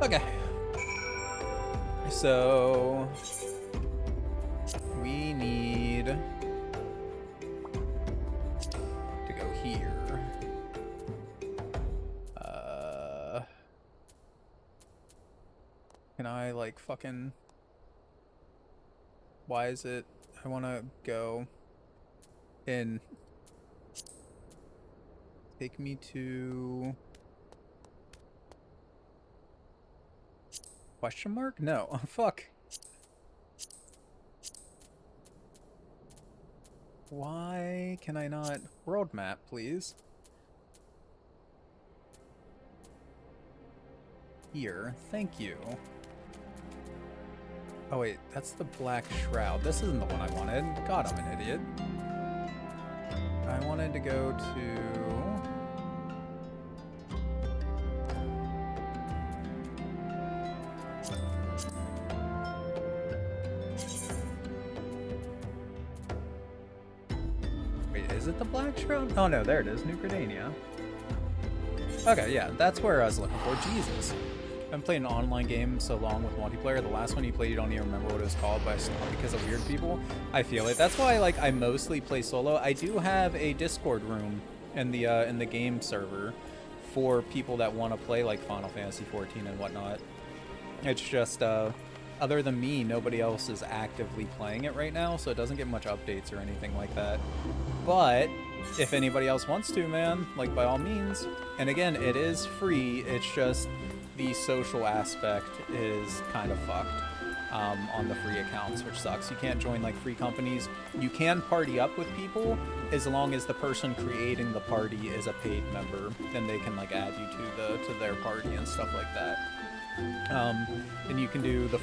[SPEAKER 1] Okay. So we need to go here. Can I like fucking, why is it I want to go in, take me to question mark? No. Oh, fuck. Why can I not? World map, please. Here. Thank you. Oh wait, that's the Black Shroud. This isn't the one I wanted. God, I'm an idiot. I wanted to go to... Wait, is it the Black Shroud? Oh no, there it is, New Gridania. Okay, yeah, that's where I was looking for. Jesus. I haven't played an online game so long with multiplayer. The last one you played, you don't even remember what it was called, but I stopped because of weird people. I feel it. That's why, like, I mostly play solo. I do have a Discord room in the game server for people that want to play, like, Final Fantasy XIV and whatnot. It's just, other than me, nobody else is actively playing it right now, so it doesn't get much updates or anything like that. But if anybody else wants to, man, like, by all means. And again, it is free. It's just the social aspect is kind of fucked on the free accounts, which sucks. You can't join, like, free companies. You can party up with people as long as the person creating the party is a paid member. Then they can, like, add you to their party and stuff like that. And you can do the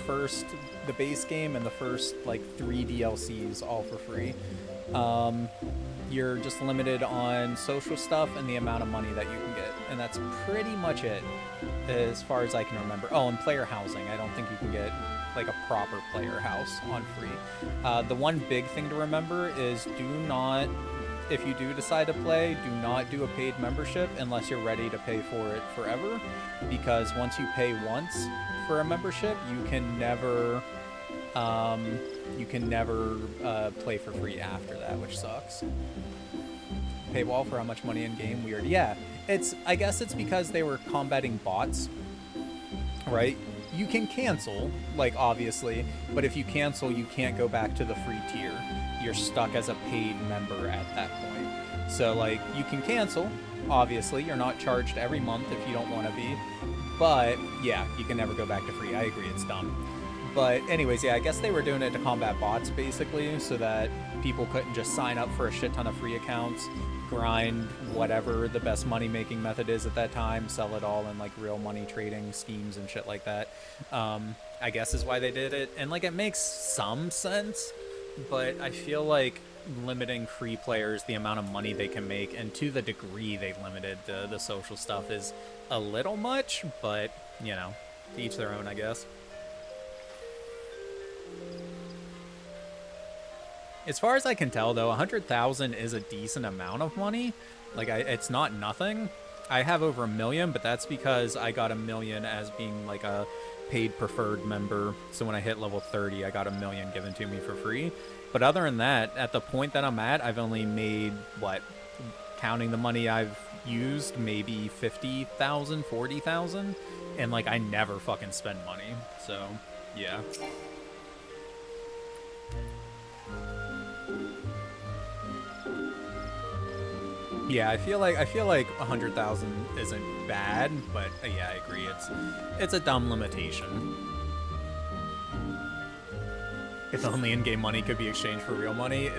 [SPEAKER 1] base game and the first, like, 3 DLCs all for free. You're just limited on social stuff and the amount of money that you can get, and that's pretty much it as far as I can remember. Oh, and player housing. I don't think you can get, like, a proper player house on free. The one big thing to remember is if you do decide to play, do not do a paid membership unless you're ready to pay for it forever, because once you pay once for a membership, you can never play for free after that, which sucks. Paywall for how much money in game? Weird. Yeah, I guess it's because they were combating bots, right? You can cancel, like, obviously, but if you cancel, you can't go back to the free tier. You're stuck as a paid member at that point. So, like, you can cancel, obviously. You're not charged every month if you don't want to be. But, yeah, you can never go back to free. I agree, it's dumb. But anyways, yeah, I guess they were doing it to combat bots, basically, so that people couldn't just sign up for a shit ton of free accounts, grind whatever the best money-making method is at that time, sell it all in, like, real money trading schemes and shit like that. I guess is why they did it. And, like, it makes some sense, but I feel like limiting free players, the amount of money they can make, and to the degree they limited the social stuff is a little much, but, you know, to each their own, I guess. As far as I can tell, though, 100,000 is a decent amount of money. Like, it's not nothing. I have over 1 million, but that's because I got 1 million as being, like, a paid preferred member. So when I hit level 30, I got 1 million given to me for free. But other than that, at the point that I'm at, I've only made, what, counting the money I've used, maybe 50,000, 40,000. And, like, I never fucking spend money. So, yeah. Yeah, I feel like 100,000 isn't bad, but yeah, I agree. It's a dumb limitation. If only in-game money could be exchanged for real money,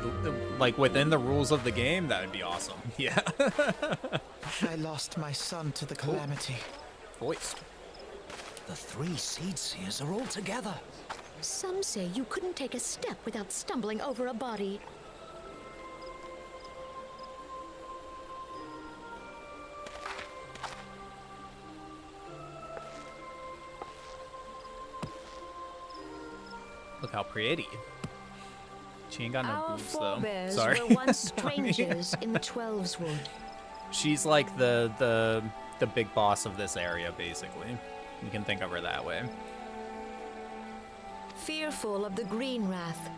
[SPEAKER 1] like within the rules of the game, that would be awesome. Yeah.
[SPEAKER 2] I lost my son to the calamity.
[SPEAKER 1] Voiced.
[SPEAKER 3] The 3 seed seers are all together.
[SPEAKER 4] Some say you couldn't take a step without stumbling over a body.
[SPEAKER 1] Look how pretty. She ain't got no
[SPEAKER 4] Our
[SPEAKER 1] boobs though.
[SPEAKER 4] forebears
[SPEAKER 1] Sorry.
[SPEAKER 4] were once strangers in the 12's wood.
[SPEAKER 1] She's like the big boss of this area, basically. You can think of her that way.
[SPEAKER 4] Fearful of the green wrath,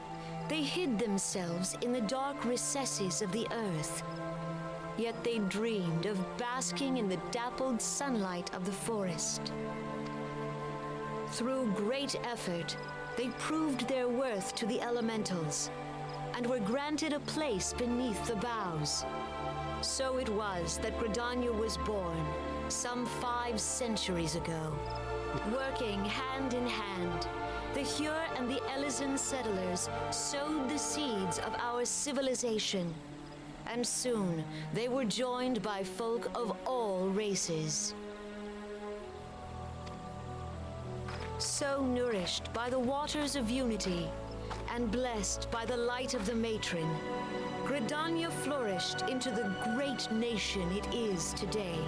[SPEAKER 4] they hid themselves in the dark recesses of the earth. Yet they dreamed of basking in the dappled sunlight of the forest. Through great effort, they proved their worth to the elementals, and were granted a place beneath the boughs. So it was that Gridania was born, some 5 centuries ago. Working hand in hand, the Hyur and the Elysian settlers sowed the seeds of our civilization, and soon they were joined by folk of all races. So nourished by the waters of unity and blessed by the light of the matron, Gridania flourished into the great nation it is today.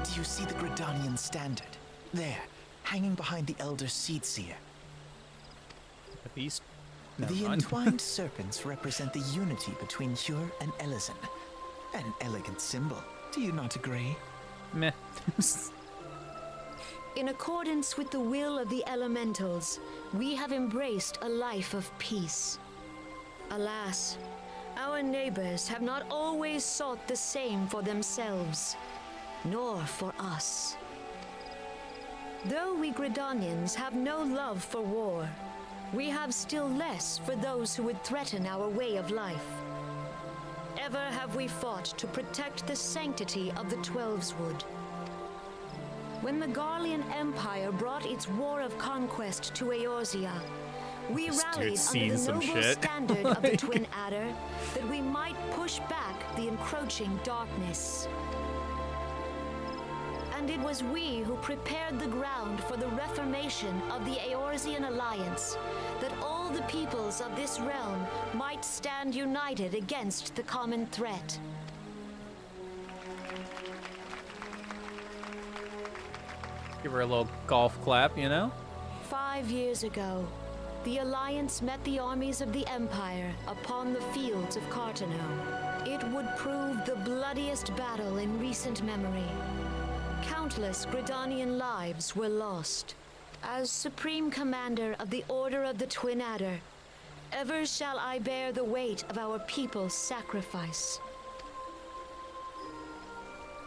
[SPEAKER 2] Do you see the Gridanian standard? There, hanging behind the Elder Seedseer.
[SPEAKER 1] The beast. Never
[SPEAKER 2] The
[SPEAKER 1] mind.
[SPEAKER 2] entwined serpents represent the unity between Hyur and Elysin. An elegant symbol, do you not agree?
[SPEAKER 1] Meh.
[SPEAKER 4] In accordance with the will of the elementals, we have embraced a life of peace. Alas, our neighbors have not always sought the same for themselves, nor for us. Though we Gridanians have no love for war, we have still less for those who would threaten our way of life. Ever have we fought to protect the sanctity of the Twelveswood. When the Garlean Empire brought its war of conquest to Eorzea, we
[SPEAKER 1] This
[SPEAKER 4] rallied
[SPEAKER 1] dude's
[SPEAKER 4] under
[SPEAKER 1] seen
[SPEAKER 4] the
[SPEAKER 1] some
[SPEAKER 4] noble
[SPEAKER 1] shit.
[SPEAKER 4] standard of the Twin Adder that we might push back the encroaching darkness. And it was we who prepared the ground for the reformation of the Eorzean Alliance, that all the peoples of this realm might stand united against the common threat.
[SPEAKER 1] Give her a little golf clap, you know?
[SPEAKER 4] 5 years ago, the Alliance met the armies of the Empire upon the fields of Cartano. It would prove the bloodiest battle in recent memory. Countless Gridanian lives were lost. As Supreme Commander of the Order of the Twin Adder, ever shall I bear the weight of our people's sacrifice.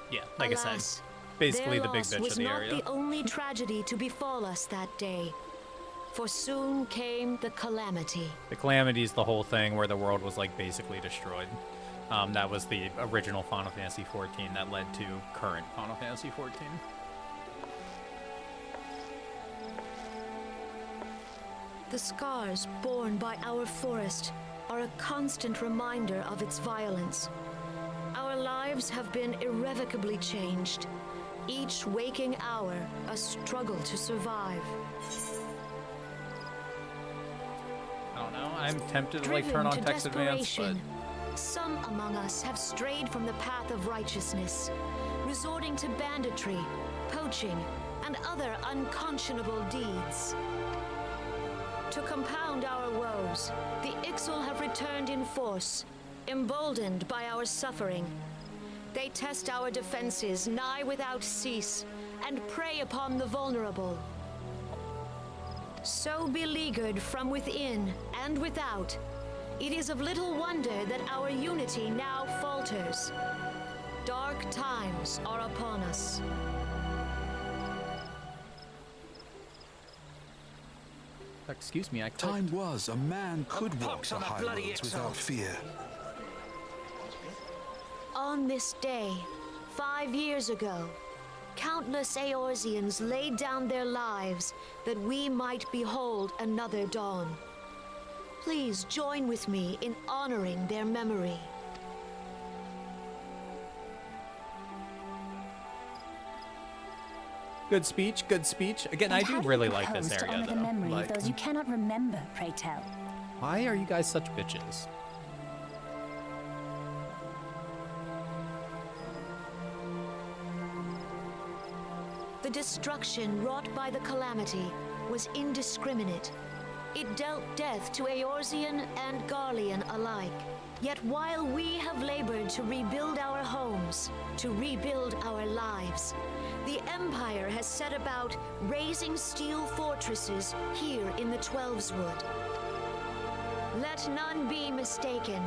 [SPEAKER 1] Yeah, like I
[SPEAKER 4] Alas,
[SPEAKER 1] said, basically
[SPEAKER 4] their
[SPEAKER 1] the big
[SPEAKER 4] loss
[SPEAKER 1] bitch
[SPEAKER 4] was
[SPEAKER 1] of the
[SPEAKER 4] not
[SPEAKER 1] area.
[SPEAKER 4] the only tragedy to befall us that day, for soon came the calamity.
[SPEAKER 1] The calamity is the whole thing where the world was like basically destroyed. That was the original Final Fantasy XIV that led to current Final Fantasy XIV.
[SPEAKER 4] The scars borne by our forest are a constant reminder of its violence. Our lives have been irrevocably changed, each waking hour a struggle to survive.
[SPEAKER 1] I don't know. I'm tempted to like
[SPEAKER 4] Driven
[SPEAKER 1] turn on
[SPEAKER 4] to
[SPEAKER 1] text advance, but
[SPEAKER 4] desperation, some among us have strayed from the path of righteousness, resorting to banditry, poaching, and other unconscionable deeds. To compound our woes, the Ixal have returned in force, emboldened by our suffering. They test our defenses nigh without cease, and prey upon the vulnerable. So beleaguered from within and without, it is of little wonder that our unity now falters. Dark times are upon us.
[SPEAKER 1] excuse me, I clicked.
[SPEAKER 5] Time was a man could walk
[SPEAKER 3] pox
[SPEAKER 5] the
[SPEAKER 3] on the
[SPEAKER 5] high
[SPEAKER 3] bloody
[SPEAKER 5] roads
[SPEAKER 3] XIV.
[SPEAKER 5] without fear.
[SPEAKER 4] On this day, 5 years ago, countless Eorzeans laid down their lives that we might behold another dawn. Please join with me in honoring their memory.
[SPEAKER 1] Good speech, good speech. Again, I
[SPEAKER 6] And
[SPEAKER 1] do
[SPEAKER 6] how do
[SPEAKER 1] really
[SPEAKER 6] you
[SPEAKER 1] like this
[SPEAKER 6] propose to
[SPEAKER 1] area,
[SPEAKER 6] honor the
[SPEAKER 1] though.
[SPEAKER 6] memory
[SPEAKER 1] Like,
[SPEAKER 6] of those you cannot remember, pray tell?
[SPEAKER 1] why are you guys such bitches?
[SPEAKER 4] The destruction wrought by the calamity was indiscriminate. It dealt death to Eorzean and Garlean alike. Yet while we have labored to rebuild our homes, to rebuild our lives, the Empire has set about raising steel fortresses here in the Twelveswood. Let none be mistaken.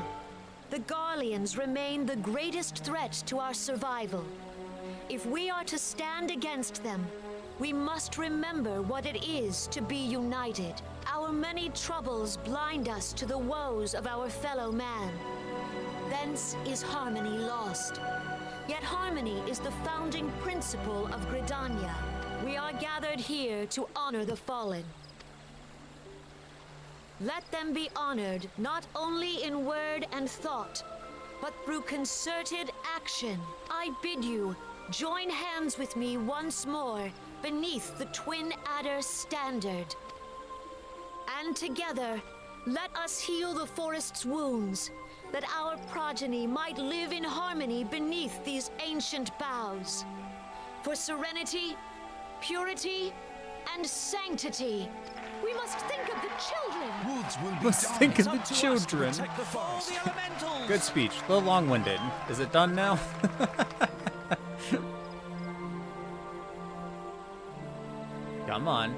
[SPEAKER 4] The Garleans remain the greatest threat to our survival. If we are to stand against them, we must remember what it is to be united. Our many troubles blind us to the woes of our fellow man. Thence is harmony lost. Yet harmony is the founding principle of Gridania. We are gathered here to honor the fallen. Let them be honored not only in word and thought, but through concerted action. I bid you, join hands with me once more beneath the Twin Adder standard. And together, let us heal the forest's wounds, that our progeny might live in harmony beneath these ancient boughs. For serenity, purity, and sanctity, we must think of the children.
[SPEAKER 3] Woods will be
[SPEAKER 1] Let's
[SPEAKER 3] done.
[SPEAKER 1] think of
[SPEAKER 3] It's
[SPEAKER 1] the
[SPEAKER 3] up to us to
[SPEAKER 1] children.
[SPEAKER 3] protect the forest.
[SPEAKER 1] Good speech. A little long-winded. Is it done now? Come on.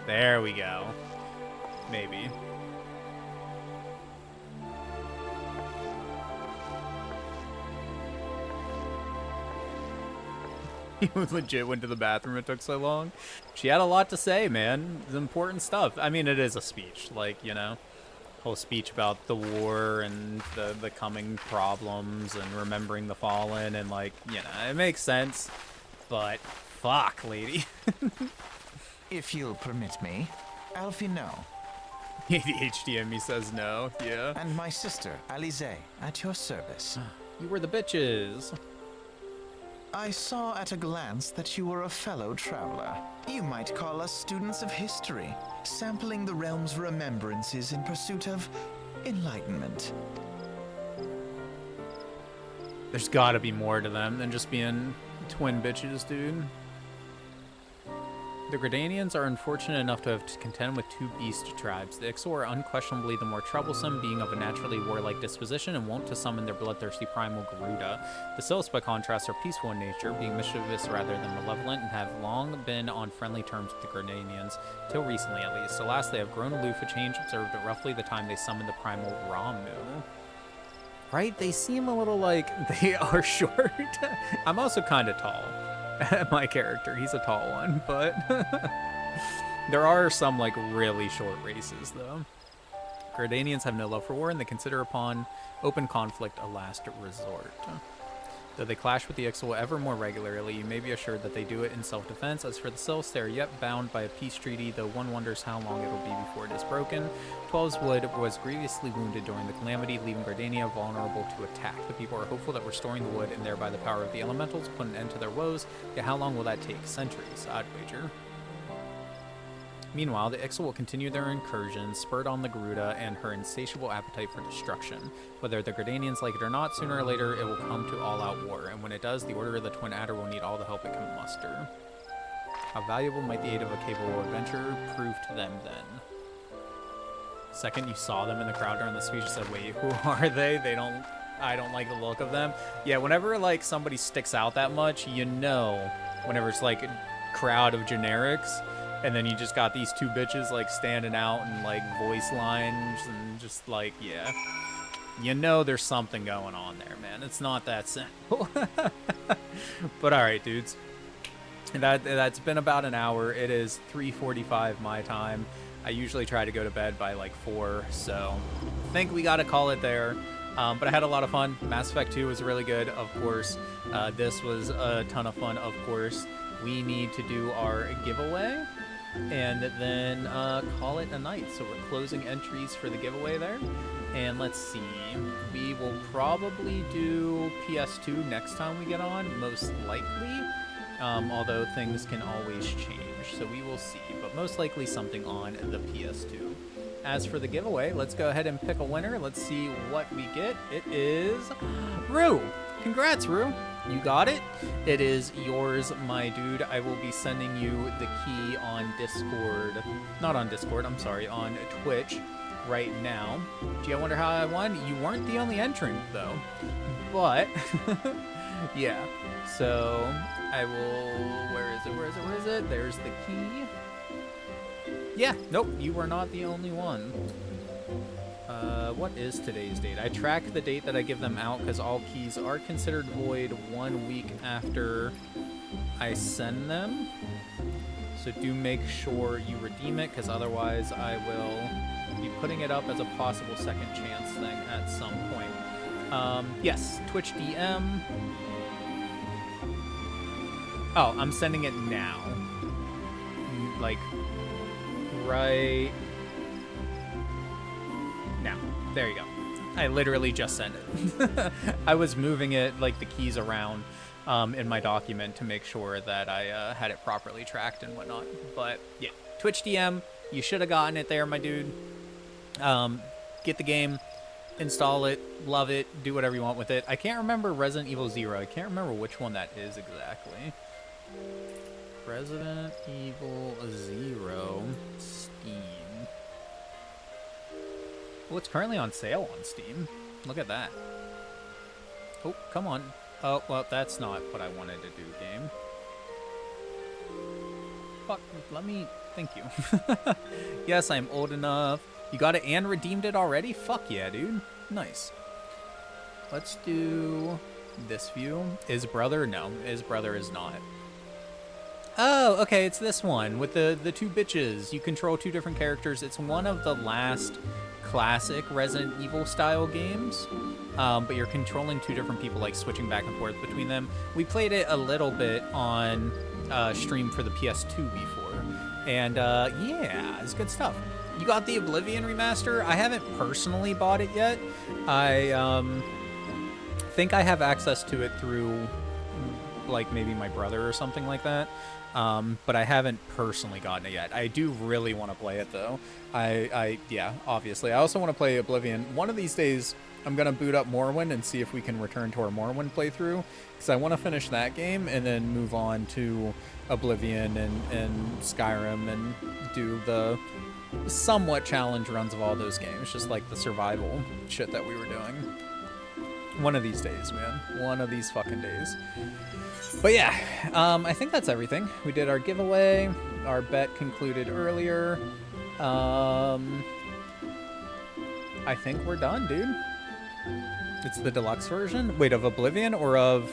[SPEAKER 1] There we go. Maybe. He legit went to the bathroom. It took so long. She had a lot to say, man. It's important stuff. I mean, it is a speech. Like, you know, whole speech about the war and the coming problems and remembering the fallen. And, like, you know, it makes sense. But, fuck, lady.
[SPEAKER 2] If you'll permit me, Alfie, no.
[SPEAKER 1] The HDME says no. Yeah.
[SPEAKER 2] And my sister, Alize, at your service.
[SPEAKER 1] You were the bitches.
[SPEAKER 2] I saw at a glance that you were a fellow traveler. You might call us students of history, sampling the realm's remembrances in pursuit of enlightenment.
[SPEAKER 1] There's gotta be more to them than just being twin bitches, dude. The Gridanians are unfortunate enough to have to contend with two beast tribes. The Ixal are unquestionably the more troublesome, being of a naturally warlike disposition and wont to summon their bloodthirsty primal Garuda. The Sylphs, by contrast, are peaceful in nature, being mischievous rather than malevolent, and have long been on friendly terms with the Gridanians, till recently at least. Alas, they have grown aloof, a change observed at roughly the time they summoned the primal Ramu. Right? They seem a little like they are short. I'm also kind of tall. My character, he's a tall one, but there are some like really short races though. Gridanians have no love for war, and they consider upon open conflict a last resort. Though they clash with the Ixal ever more regularly, you may be assured that they do it in self-defense. As for the Sylphs, they are yet bound by a peace treaty, though one wonders how long it will be before it is broken. Twelveswood was grievously wounded during the calamity, leaving Gridania vulnerable to attack. The people are hopeful that restoring the wood, and thereby the power of the elementals, put an end to their woes. Yet how long will that take? Centuries, I'd wager. Meanwhile, the Ixal will continue their incursions, spurred on the Garuda and her insatiable appetite for destruction. Whether the Gridanians like it or not, sooner or later it will come to all-out war, and when it does, the Order of the Twin Adder will need all the help it can muster. How valuable might the aid of a capable adventurer prove to them then? Second you saw them in the crowd during the speech, you said, wait, who are they? I don't like the look of them. Yeah, whenever like somebody sticks out that much, you know, whenever it's like a crowd of generics, and then you just got these two bitches like standing out and like voice lines and just like, yeah. You know there's something going on there, man. It's not that simple. But alright, dudes. That's been about an hour. It is 3:45 my time. I usually try to go to bed by like 4, so I think we gotta call it there. But I had a lot of fun. Mass Effect 2 was really good, of course. This was a ton of fun, of course. We need to do our giveaway and then call it a night. So we're closing entries for the giveaway there. And let's see, we will probably do PS2 next time we get on, most likely. Although things can always change, so we will see. But most likely something on the PS2. As for the giveaway, let's go ahead and pick a winner. Let's see what we get. It is Rue. Congrats, Rue. You got it. It is yours, my dude. I will be sending you the key on Discord. Not on Discord, I'm sorry, on Twitch right now. Gee, I wonder how I won. You weren't the only entrant, though. But, yeah. So, I will... Where is it? There's the key. Yeah, nope, you were not the only one. What is today's date? I track the date that I give them out because all keys are considered void 1 week after I send them. So do make sure you redeem it, because otherwise I will be putting it up as a possible second chance thing at some point. Yes, Twitch DM. Oh, I'm sending it now. Like, right now. There you go. I literally just sent it. I was moving it, like, the keys around in my document to make sure that I had it properly tracked and whatnot. But yeah, Twitch DM, you should have gotten it there, my dude. Get the game, install it, love it, do whatever you want with it. I can't remember Resident Evil 0. I can't remember which one that is exactly. Resident Evil 0 Steam. Well, it's currently on sale on Steam. Look at that. Oh, come on. Oh, well, that's not what I wanted to do, game. Fuck, let me... Thank you. Yes, I'm old enough. You got it and redeemed it already? Fuck yeah, dude. Nice. Let's do this view. Is brother? No, is brother is not. Oh, okay, it's this one with the two bitches. You control two different characters. It's one of the last classic Resident Evil style games, but you're controlling two different people, like switching back and forth between them. We played it a little bit on stream for the PS2 before, and yeah, it's good stuff. You got the Oblivion remaster. I haven't personally bought it yet. I think I have access to it through like maybe my brother or something like that. But I haven't personally gotten it yet. I do really want to play it though. Yeah, obviously. I also want to play Oblivion. One of these days, I'm going to boot up Morrowind and see if we can return to our Morrowind playthrough, because I want to finish that game and then move on to Oblivion and Skyrim and do the somewhat challenge runs of all those games, just like the survival shit that we were doing. One of these days, man. One of these fucking days. But yeah, I think that's everything. We did our giveaway. Our bet concluded earlier. I think we're done, dude. It's the deluxe version? Wait, of Oblivion or of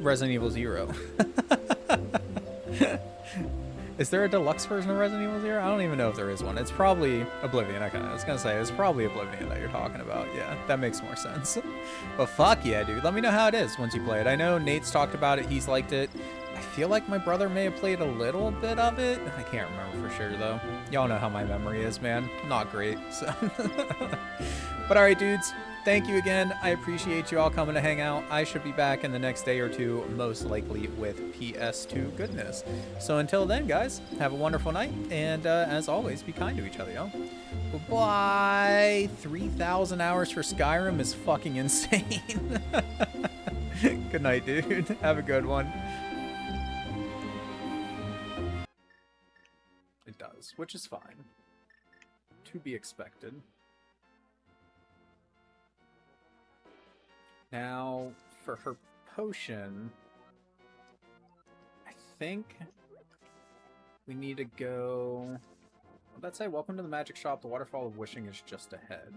[SPEAKER 1] Resident Evil 0? Is there a deluxe version of Resident Evil 0? I don't even know if there is one. It's probably Oblivion. Okay, I was gonna say, it's probably Oblivion that you're talking about. Yeah, that makes more sense. But fuck yeah, dude. Let me know how it is once you play it. I know Nate's talked about it. He's liked it. I feel like my brother may have played a little bit of it. I can't remember for sure, though. Y'all know how my memory is, man. Not great, so... But alright, dudes. Thank you again. I appreciate you all coming to hang out. I should be back in the next day or two, most likely with PS2 goodness. So until then, guys, have a wonderful night. And as always, be kind to each other, y'all. Bye-bye. 3,000 hours for Skyrim is fucking insane. Good night, dude. Have a good one. It does, which is fine. To be expected. Now, for her potion, I think we need to go... Let's say, welcome to the magic shop. The waterfall of wishing is just ahead.